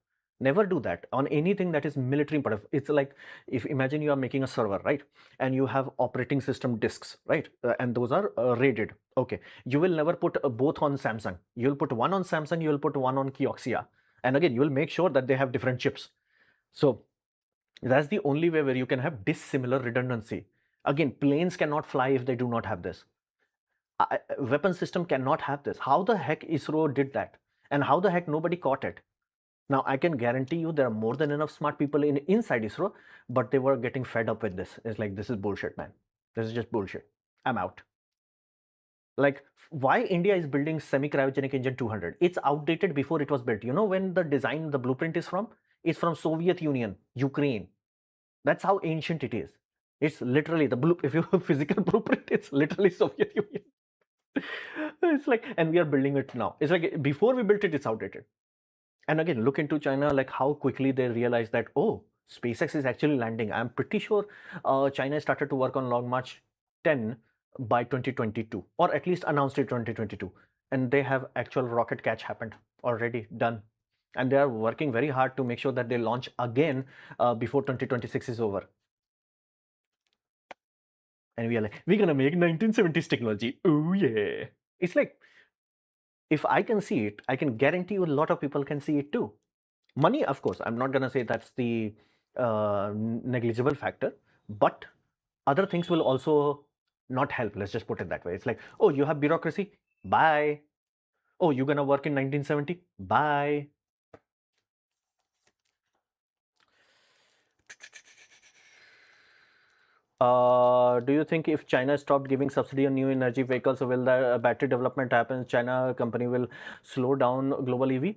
Never do that on anything that is military important. It's like, if imagine you are making a server, right? And you have operating system disks, right? And those are rated. Okay, you will never put both on Samsung. You'll put one on Samsung, you'll put one on Kioxia. And again, you will make sure that they have different chips. So that's the only way where you can have dissimilar redundancy. Again, planes cannot fly if they do not have this. weapon system cannot have this. How the heck ISRO did that? And how the heck nobody caught it? Now, I can guarantee you there are more than enough smart people inside ISRO, but they were getting fed up with this. It's like, this is bullshit, man. This is just bullshit. I'm out. Like, why India is building semi-cryogenic engine 200? It's outdated before it was built. You know when the design, the blueprint is from? It's from Soviet Union, Ukraine. That's how ancient it is. It's literally the blue. If you have physical blueprint, it's literally Soviet Union. It's like, and we are building it now. It's like before we built it, it's outdated. And again, look into China, like how quickly they realized that, oh, SpaceX is actually landing. I'm pretty sure China started to work on Long March 10 by 2022, or at least announced it 2022. And they have actual rocket catch happened already done. And they are working very hard to make sure that they launch again before 2026 is over. And we are like, we're gonna make 1970s technology. Oh yeah. It's like, if I can see it, I can guarantee you a lot of people can see it too. Money, of course, I'm not gonna say that's the negligible factor, but other things will also not help. Let's just put it that way. It's like, oh, you have bureaucracy? Bye. Oh, you're gonna work in 1970? Bye. Do you think if China stopped giving subsidy on new energy vehicles, will the battery development happen? China company will slow down global EV?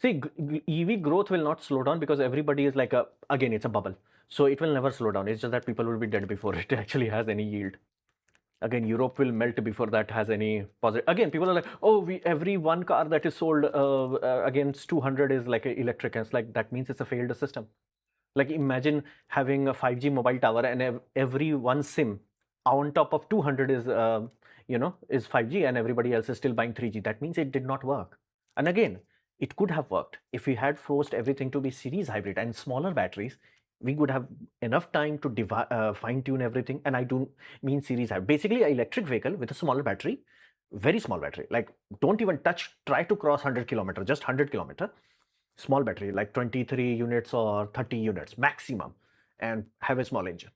See, EV growth will not slow down because everybody is like again, it's a bubble. So it will never slow down. It's just that people will be dead before it actually has any yield. Again, Europe will melt before that has any positive. Again, people are like, oh, every one car that is sold against 200 is like electric. And it's like, that means it's a failed system. Like imagine having a 5G mobile tower and every one SIM on top of 200 is, is 5G and everybody else is still buying 3G. That means it did not work. And again, it could have worked if we had forced everything to be series hybrid and smaller batteries. We would have enough time to fine tune everything. And I do mean series hybrid. Basically, an electric vehicle with a smaller battery, very small battery. Like don't even try to cross 100 kilometer, just 100 kilometer. Small battery, like 23 units or 30 units maximum, and have a small engine.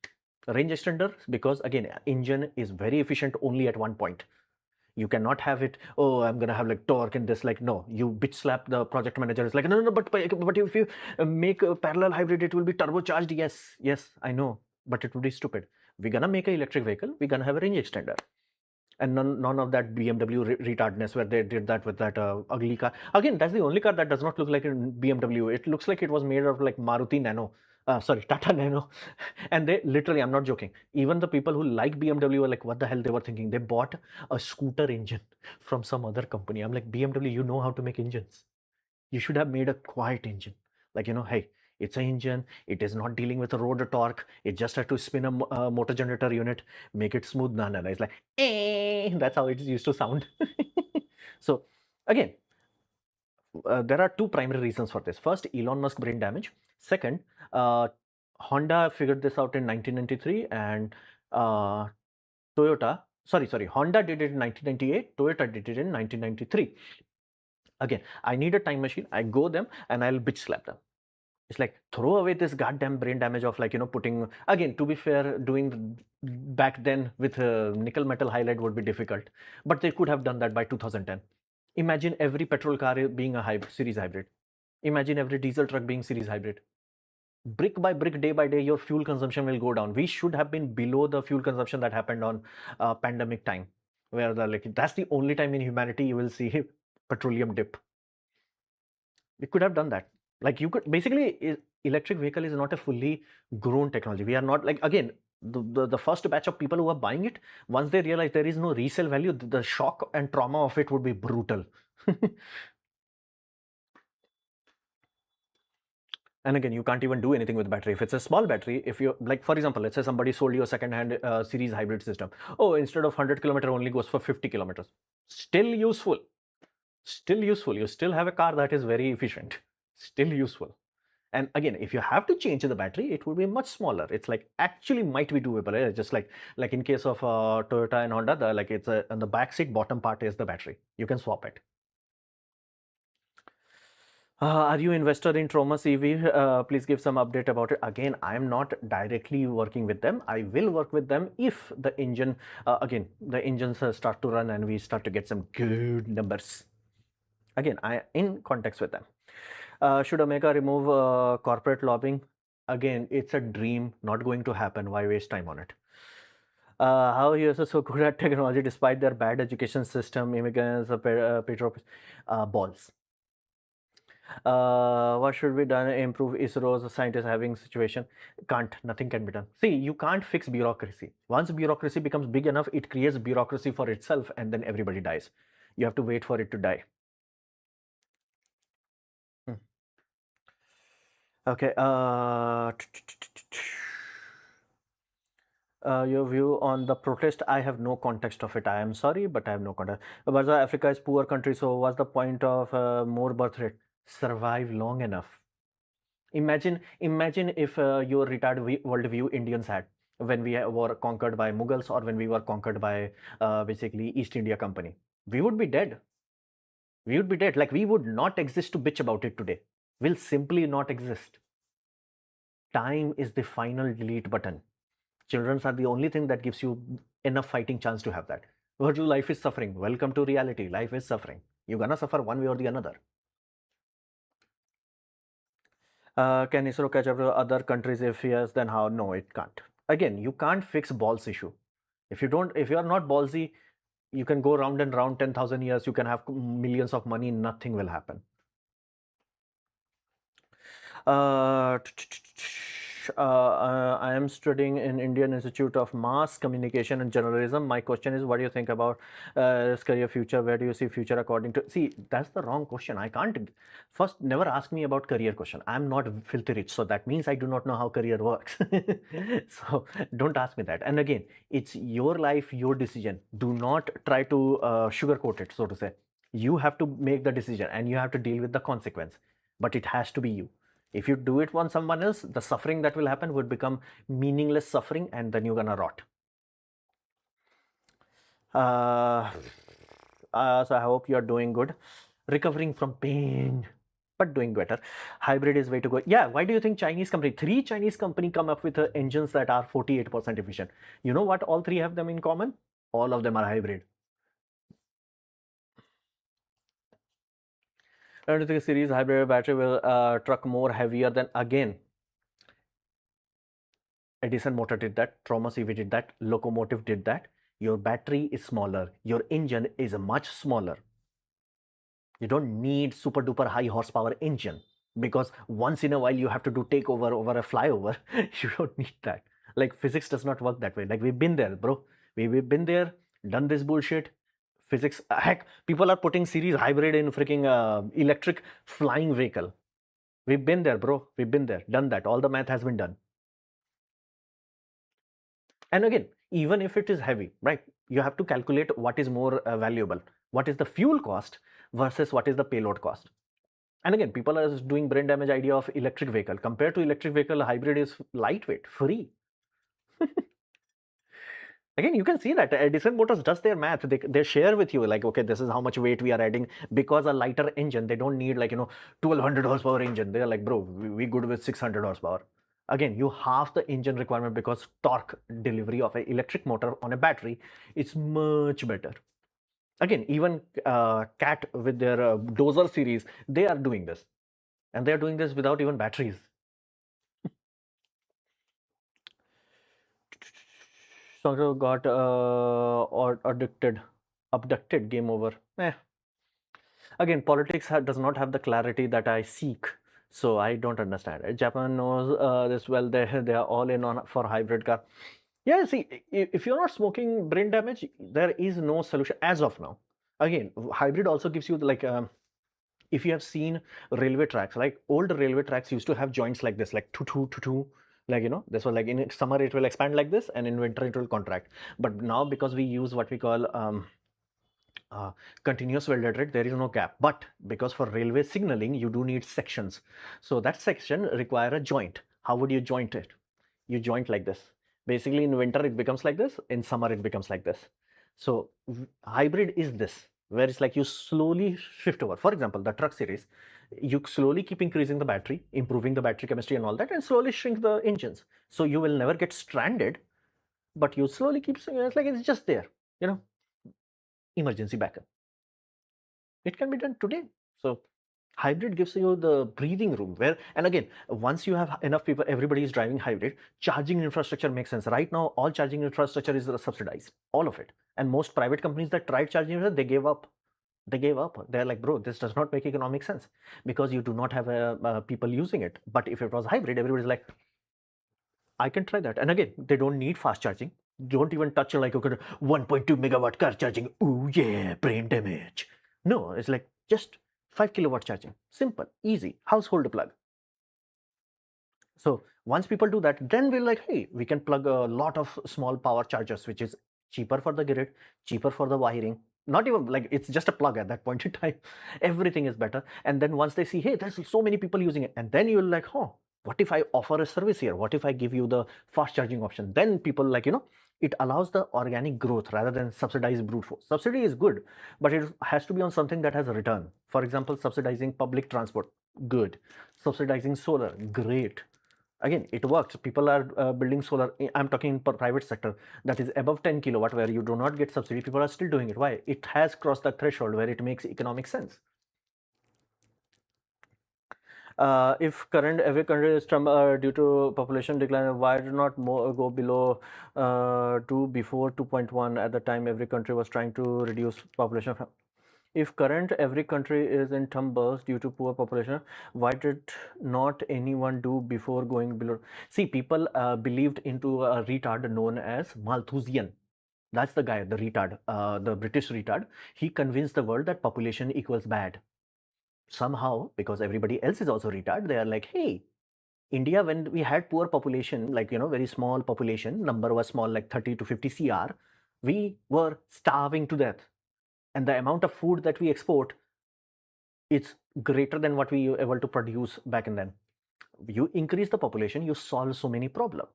Range extender, because again, engine is very efficient only at one point. You cannot have it, oh, I'm gonna have like torque and this, like, no, you bitch slap the project manager. It's like, no, but if you make a parallel hybrid, it will be turbocharged. Yes, I know, but it would be stupid. We're gonna make an electric vehicle, we're gonna have a range extender. And none of that BMW retardness where they did that with that ugly car. Again, that's the only car that does not look like a BMW. It looks like it was made of like Maruti Nano. Sorry, Tata Nano. And they literally, I'm not joking. Even the people who like BMW were like, what the hell they were thinking? They bought a scooter engine from some other company. I'm like, BMW, you know how to make engines. You should have made a quiet engine. Like, hey, it's an engine. It is not dealing with a rotor torque. It just has to spin a motor generator unit, make it smooth. No. It's like, that's how it used to sound. So again, there are two primary reasons for this. First, Elon Musk brain damage. Second, Honda figured this out in 1993 and Honda did it in 1998, Toyota did it in 1993. Again, I need a time machine. I go them and I'll bitch slap them. It's like, throw away this goddamn brain damage of like, putting, again, to be fair, doing back then with nickel metal halide would be difficult, but they could have done that by 2010. Imagine every petrol car being a series hybrid. Imagine every diesel truck being series hybrid. Brick by brick, day by day, your fuel consumption will go down. We should have been below the fuel consumption that happened on pandemic time, where that's the only time in humanity you will see petroleum dip. We could have done that. Like you could basically, electric vehicle is not a fully grown technology. We are not like, again, the first batch of people who are buying it, once they realize there is no resale value, the shock and trauma of it would be brutal. And again, you can't even do anything with battery. If it's a small battery, if you like, for example, let's say somebody sold you a second-hand series hybrid system. Oh, instead of 100 kilometer, only goes for 50 kilometers. Still useful. Still useful. You still have a car that is very efficient. Still useful. And again, if you have to change the battery, it would be much smaller. It's like actually might be doable. Just like in case of Toyota and Honda, it's on the back seat, bottom part is the battery. You can swap it. Are you investor in Trauma CV? Please give some update about it. Again, I am not directly working with them. I will work with them if the engine, again, the engines start to run and we start to get some good numbers. Again, I in context with them. Should Omega remove corporate lobbying? Again, it's a dream, not going to happen. Why waste time on it? How US is so good at technology despite their bad education system, immigrants, Petro, balls. What should be done to improve ISRO's scientists having situation? Can't, nothing can be done. See, you can't fix bureaucracy. Once bureaucracy becomes big enough, it creates bureaucracy for itself and then everybody dies. You have to wait for it to die. Okay. Your view on the protest? I have no context of it. I am sorry, but I have no context. But Africa is poor country, so what's the point of more birth rate? Survive long enough. Imagine if your retired worldview Indians had when we were conquered by Mughals or when we were conquered by basically East India Company. We would be dead. We would be dead. Like we would not exist to bitch about it today. We'll simply not exist. Time is the final delete button. Children are the only thing that gives you enough fighting chance to have that. Virtue, life is suffering. Welcome to reality. Life is suffering. You're gonna suffer one way or the another. Can ISRO catch up to other countries? If yes, then how? No, it can't. Again, you can't fix balls issue. If you are not ballsy, you can go round and round 10,000 years. You can have millions of money. Nothing will happen. I am studying in Indian Institute of Mass Communication and Journalism. My question is, what do you think about this career future? Where do you see future according to? See, that's the wrong question. I can't. First, never ask me about career question. I'm not filthy rich, so that means I do not know how career works. So don't ask me that. And again, it's your life, your decision. Do not try to sugarcoat it, so to say. You have to make the decision, and you have to deal with the consequence. But it has to be you. If you do it on someone else, the suffering that will happen would become meaningless suffering and then you're gonna rot. So I hope you're doing good. Recovering from pain, but doing better. Hybrid is way to go. Yeah, why do you think three Chinese company come up with engines that are 48% efficient? You know what all three have them in common? All of them are hybrid. I don't think series hybrid battery will truck more heavier than again. Edison motor did that, Trauma CV did that, locomotive did that. Your battery is smaller, your engine is much smaller. You don't need super duper high horsepower engine because once in a while you have to do takeover over a flyover. You don't need that. Like physics does not work that way. Like we've been there, bro. We've been there, done this bullshit. Physics, heck, people are putting series hybrid in freaking electric flying vehicle. We've been there, bro. We've been there, done that. All the math has been done. And again, even if it is heavy, right, you have to calculate what is more valuable. What is the fuel cost versus what is the payload cost? And again, people are doing brain damage idea of electric vehicle. Compared to electric vehicle, hybrid is lightweight, free. Again, you can see that Edison Motors does their math. They share with you like, okay, this is how much weight we are adding because a lighter engine, they don't need like, 1200 horsepower engine. They're like, bro, we good with 600 horsepower. Again, you halve the engine requirement because torque delivery of an electric motor on a battery is much better. Again, even CAT with their Dozer series, they are doing this. And they're doing this without even batteries. Sandro got or abducted, game over. Again, politics does not have the clarity that I seek, so I don't understand. Japan knows this well. They are all in on for hybrid car. Yeah, see, if you're not smoking, brain damage, there is no solution as of now. Again, hybrid also gives you like if you have seen railway tracks, like old railway tracks used to have joints like this, like two, like this was like in summer it will expand like this, and in winter it will contract. But now because we use what we call continuous welded rate, there is no gap. But because for railway signaling, you do need sections. So that section require a joint. How would you joint it? You joint like this. Basically, in winter it becomes like this. In summer it becomes like this. So hybrid is this. where it's like you slowly shift over. For example, the truck series, you slowly keep increasing the battery, improving the battery chemistry and all that, and slowly shrink the engines. So you will never get stranded, but you slowly keep saying it's like it's just there, you know, emergency backup. It can be done today. So hybrid gives you the breathing room where, and again, once you have enough people, everybody is driving hybrid, charging infrastructure makes sense. Right now, all charging infrastructure is subsidized, all of it. And most private companies that tried charging infrastructure, they gave up. They gave up. They're like, bro, this does not make economic sense because you do not have people using it. But if it was hybrid, everybody's like, I can try that. And again, they don't need fast charging. Don't even touch like, okay, 1.2 megawatt car charging. Oh yeah, brain damage. No, it's like just 5 kilowatt charging. Simple, easy, household plug. So once people do that, then we're like, hey, we can plug a lot of small power chargers, which is cheaper for the grid, cheaper for the wiring. Not even like it's just a plug at that point in time. Everything is better. And then once they see, hey, there's so many people using it, and then you're like, oh, what if I offer a service here? What if I give you the fast charging option? Then people like, it allows the organic growth rather than subsidized brute force. Subsidy is good, but it has to be on something that has a return. For example, subsidizing public transport, good. Subsidizing solar, great. Again, it works. People are building solar. I'm talking per private sector that is above 10 kilowatt where you do not get subsidy. People are still doing it. Why? It has crossed the threshold where it makes economic sense. If current every country is due to population decline, why do not more go below 2 before 2.1 at the time every country was trying to reduce population? If current every country is in tumbles due to poor population, why did not anyone do before going below? See, people believed into a retard known as Malthusian. That's the guy, the retard, the British retard. He convinced the world that population equals bad. Somehow, because everybody else is also retard, they are like, hey, India, when we had poor population, like, very small population, number was small, like 30 to 50 CR, we were starving to death. And the amount of food that we export, it's greater than what we were able to produce back in then. You increase the population, you solve so many problems.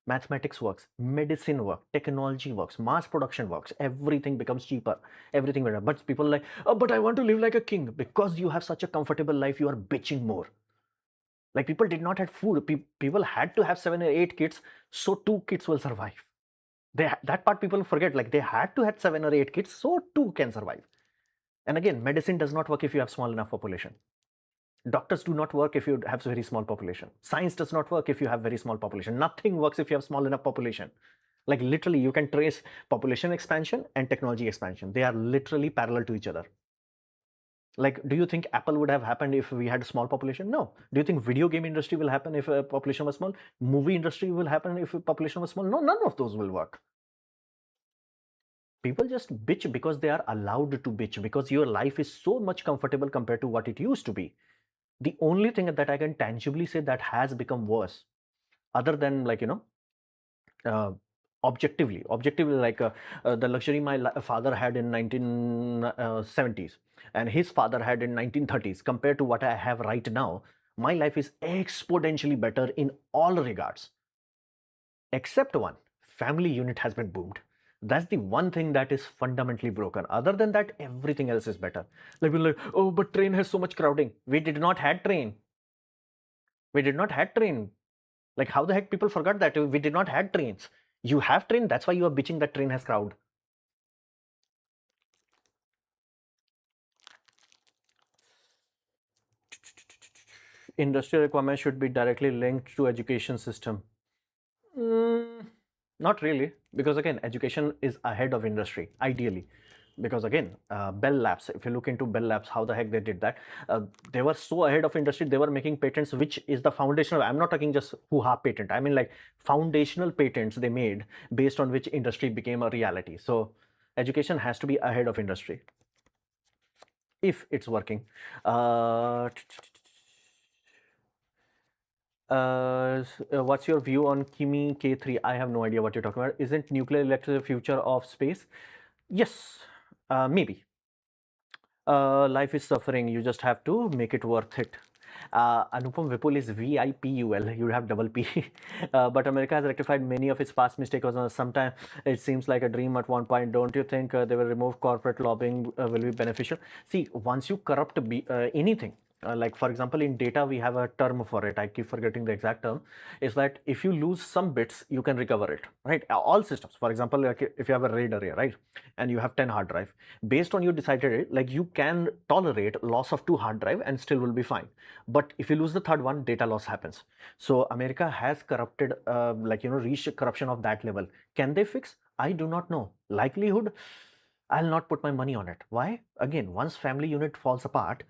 Mathematics works, medicine works, technology works, mass production works, everything becomes cheaper, everything better. But people are like, oh, but I want to live like a king. Because you have such a comfortable life, you are bitching more. Like people did not have food. People had to have 7 or 8 kids, so 2 kids will survive. That part people forget. Like they had to have 7 or 8 kids, so 2 can survive. And again, medicine does not work if you have small enough population. Doctors do not work if you have very small population. Science does not work if you have very small population. Nothing works if you have small enough population. Like literally, you can trace population expansion and technology expansion. They are literally parallel to each other. Like, do you think Apple would have happened if we had a small population? No. Do you think video game industry will happen if a population was small? Movie industry will happen if a population was small? No, none of those will work. People just bitch because they are allowed to bitch, because your life is so much comfortable compared to what it used to be. The only thing that I can tangibly say that has become worse, other than like, uh, objectively, like the luxury my father had in 1970s and his father had in 1930s compared to what I have right now, my life is exponentially better in all regards, except one: family unit has been boomed. That's the one thing that is fundamentally broken. Other than that, everything else is better. Like we're like, oh, but train has so much crowding. We did not had train. We did not had train. Like how the heck people forgot that we did not had trains? You have train, that's why you are bitching that train has crowd. Industrial requirements should be directly linked to education system. Mm, not really, because again, education is ahead of industry, ideally. Because again, Bell Labs, if you look into Bell Labs, how the heck they did that, they were so ahead of industry, they were making patents, which is the foundational. I'm not talking just hoo-ha patent. I mean like foundational patents they made based on which industry became a reality. So education has to be ahead of industry if it's working. What's your view on Kimi K3? I have no idea what you're talking about. Isn't nuclear electricity the future of space? Yes, maybe. Life is suffering. You just have to make it worth it. Anupam Vipul is VIPUL. You have double P. But America has rectified many of its past mistakes. Sometimes it seems like a dream at one point. Don't you think they will remove corporate lobbying will be beneficial? See, once you corrupt anything, like for example, in data, we have a term for it. I keep forgetting the exact term. Is that if you lose some bits, you can recover it, right? All systems. For example, like if you have a RAID array, right, and you have 10 hard drive, based on you decided it, like you can tolerate loss of 2 hard drive and still will be fine. But if you lose the third one, data loss happens. So America has corrupted, reached corruption of that level. Can they fix? I do not know. Likelihood, I'll not put my money on it. Why? Again, once family unit falls apart,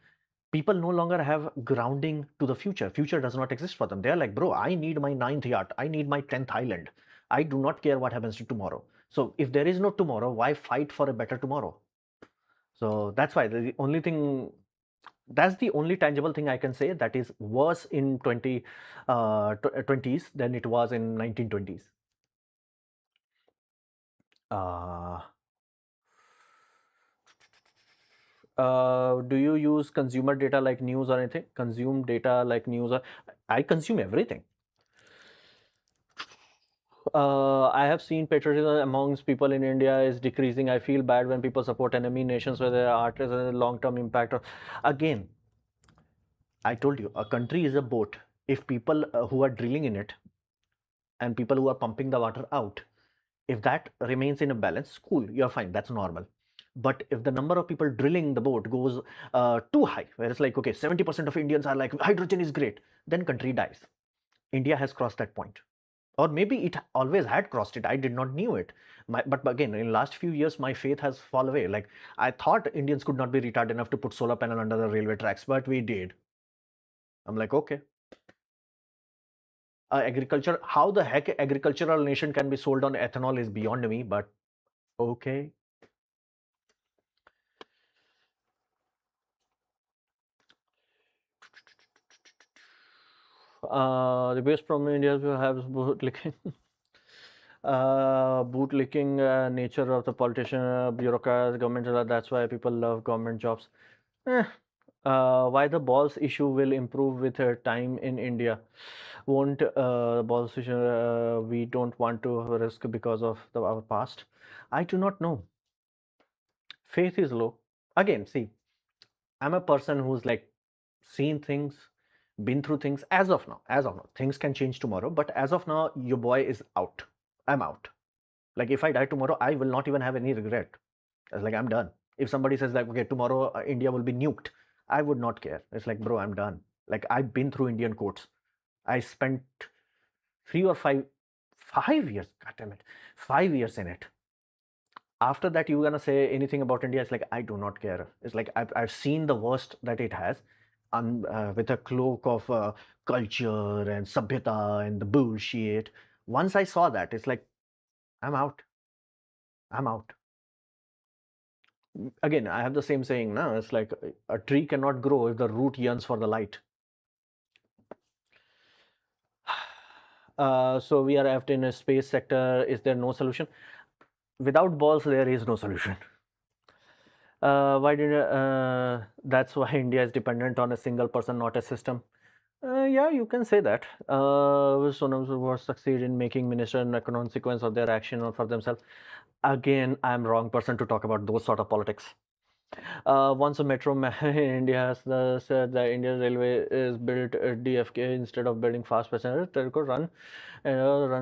people no longer have grounding to the future. Future does not exist for them. They're like, bro, I need my ninth yacht. I need my 10th island. I do not care what happens to tomorrow. So if there is no tomorrow, why fight for a better tomorrow? So that's why the only thing, that's the only tangible thing I can say that is worse in 20s than it was in 1920s. Uh, do you use consumer data like news or anything? Consume data like news or I consume everything. I have seen patriotism amongst people in India is decreasing. I feel bad when people support enemy nations where their art is a long-term impact. Again, I told you, a country is a boat. If people who are drilling in it and people who are pumping the water out, if that remains in a balance, cool, you're fine, that's normal. But if the number of people drilling the boat goes too high, where it's like, okay, 70% of Indians are like, hydrogen is great, then country dies. India has crossed that point. Or maybe it always had crossed it. I did not knew it. But again, in last few years, my faith has fallen away. Like I thought Indians could not be retarded enough to put solar panel under the railway tracks, but we did. I'm like, okay. Agriculture, how the heck agricultural nation can be sold on ethanol is beyond me, but okay. The best problem in India will have bootlicking. Bootlicking nature of the politician, bureaucrats, government. That's why people love government jobs. Eh, why the balls issue will improve with time in India? Won't balls issue? We don't want to risk because of our past. I do not know. Faith is low. Again, see, I'm a person who's like seen things, been through things. As of now, things can change tomorrow. But as of now, your boy is out. I'm out. Like if I die tomorrow, I will not even have any regret. It's like I'm done. If somebody says like, okay, tomorrow India will be nuked, I would not care. It's like, bro, I'm done. Like I've been through Indian courts. I spent 5 years, god damn it, 5 years in it. After that, you're gonna say anything about India, it's like I do not care. It's like I've seen the worst that it has, with a cloak of culture and sabhyata and the bullshit. Once I saw that, it's like I'm out. I'm out. Again, I have the same saying now. It's like a tree cannot grow if the root yearns for the light. So we are left in a space sector. Is there no solution? Without balls, there is no solution. That's why India is dependent on a single person, not a system. Yeah, you can say that. Sonam was succeed in making minister a consequence of their action or for themselves. Again, I'm wrong person to talk about those sort of politics. Once a metro in India has said the Indian Railway is built DFK instead of building fast passenger, Telco run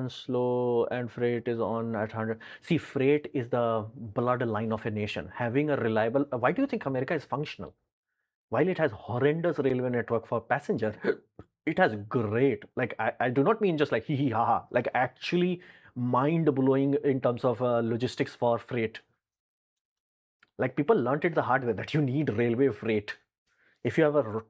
slow and freight is on at 100. See, freight is the bloodline of a nation. Having a reliable, why do you think America is functional? While it has horrendous railway network for passenger, it has great, like I do not mean just like hee hee ha ha, like actually mind blowing in terms of logistics for freight. Like people learnt it the hard way that you need railway freight. If you have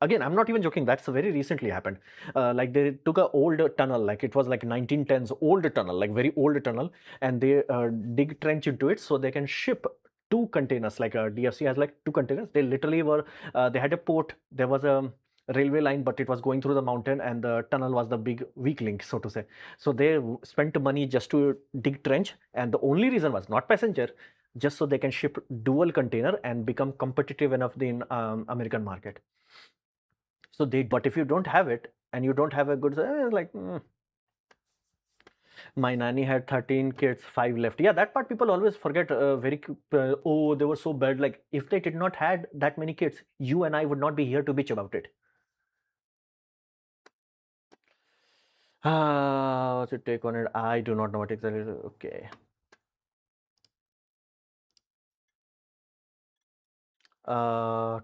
again, I'm not even joking, that's very recently happened. Like they took a old tunnel, like it was like 1910s old tunnel, like very old tunnel, and they dig trench into it so they can ship two containers. Like DFC has like two containers. They literally were they had a port, there was a railway line, but it was going through the mountain and the tunnel was the big weak link, so to say. So they spent money just to dig trench, and the only reason was not passenger, just so they can ship dual container and become competitive enough in American market. So they, but if you don't have it and you don't have a good, like, my nanny had 13 kids, 5 left. Yeah, that part people always forget. Oh, they were so bad. Like, if they did not had that many kids, you and I would not be here to bitch about it. What's your take on it? I do not know what exactly. Okay. Uh,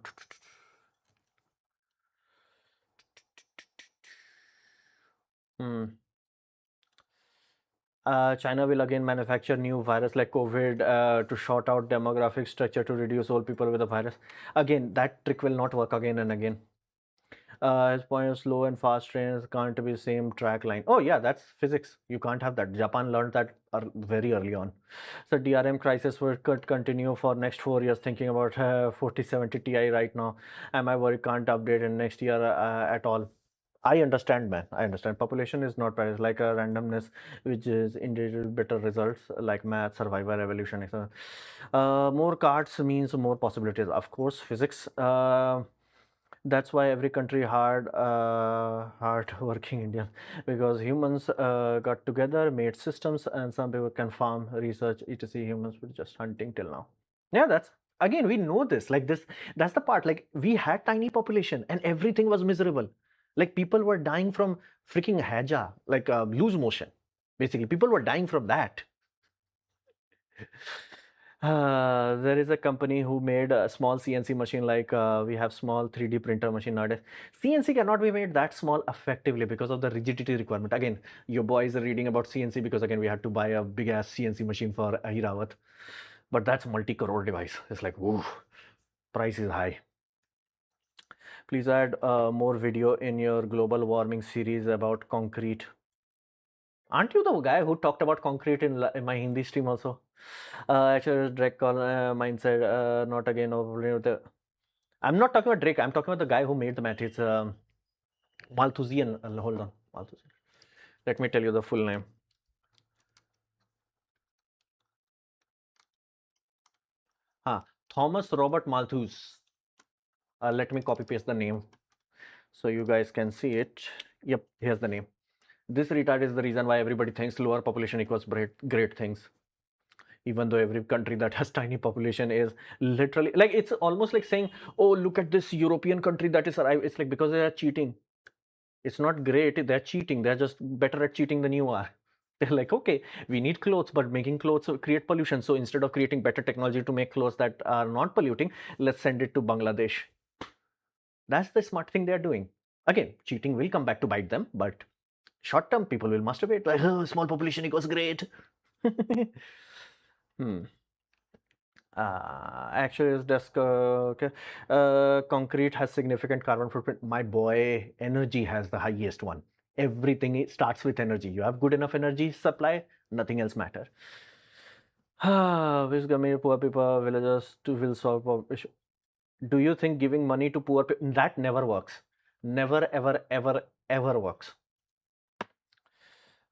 hmm. China will again manufacture new virus like COVID to short out demographic structure to reduce old people with the virus. Again, that trick will not work again and again. His point is slow and fast trains can't be same track line. Oh yeah, that's physics. You can't have that. Japan learned that very early on. So DRM crisis could continue for next 4 years. Thinking about 4070 Ti right now. Am I worried can't update in next year at all? I understand, man. I understand. Population is not bad. It's like a randomness, which is indeed better results, like math, survival, evolution, etc. More cards means more possibilities. Of course, physics. That's why every country hard working Indians, because humans got together, made systems, and some people can farm, research, etc. Humans were just hunting till now. Yeah, that's again we know this. Like this, that's the part. Like we had tiny population and everything was miserable. Like people were dying from freaking haja, like loose motion. Basically, people were dying from that. There is a company who made a small CNC machine, like we have small 3D printer machine nowadays. CNC cannot be made that small effectively because of the rigidity requirement. Again, your boys are reading about CNC because again we had to buy a big ass CNC machine for Airawat, but that's multi-crore device. It's like, woo, price is high. Please add more video in your global warming series about concrete. Aren't you the guy who talked about concrete in my Hindi stream also? Actually, Drake mindset, not again over the. I'm not talking about Drake. I'm talking about the guy who made the match. It's Malthusian. Hold on, Malthusian. Let me tell you the full name. Thomas Robert Malthus. Let me copy paste the name so you guys can see it. Yep, here's the name. This retard is the reason why everybody thinks lower population equals great things. Even though every country that has tiny population is literally like, it's almost like saying, oh, look at this European country that is arrived. It's like because they are cheating. It's not great, they're cheating. They're just better at cheating than you are. They're like, okay, we need clothes, but making clothes create pollution. So instead of creating better technology to make clothes that are not polluting, let's send it to Bangladesh. That's the smart thing they're doing. Again, cheating will come back to bite them, but short term, people will masturbate like, oh, small population equals great. Actually, it's desk. Okay. Concrete has significant carbon footprint. My boy, energy has the highest one. Everything starts with energy. You have good enough energy supply, nothing else matter. Which government poor people, villagers to will solve issue. Do you think giving money to poor people, that never works? Never, ever, ever, ever works.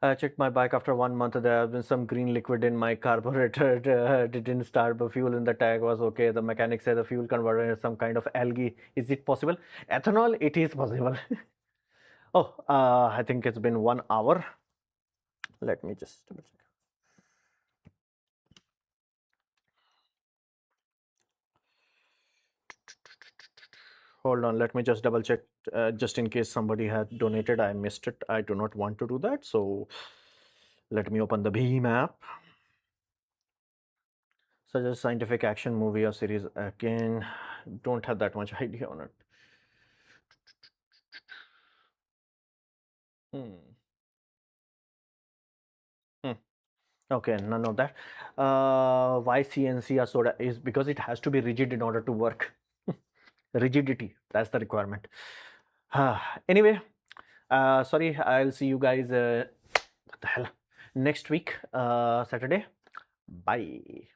I checked my bike after 1 month. There have been some green liquid in my carburetor. Didn't start, but fuel in the tag was okay. The mechanic said the fuel converter is some kind of algae. Is it possible? Ethanol, it is possible. Oh, I think it's been 1 hour. Let me just double check. Hold on, let me just double check just in case somebody had donated. I missed it. I do not want to do that. So let me open the Beam app. Such a scientific action movie or series. Again, don't have that much idea on it. Okay, none of that. Why CNC or soda is because it has to be rigid in order to work. Rigidity, that's the requirement. Anyway, sorry, I'll see you guys what the hell next week, Saturday. Bye.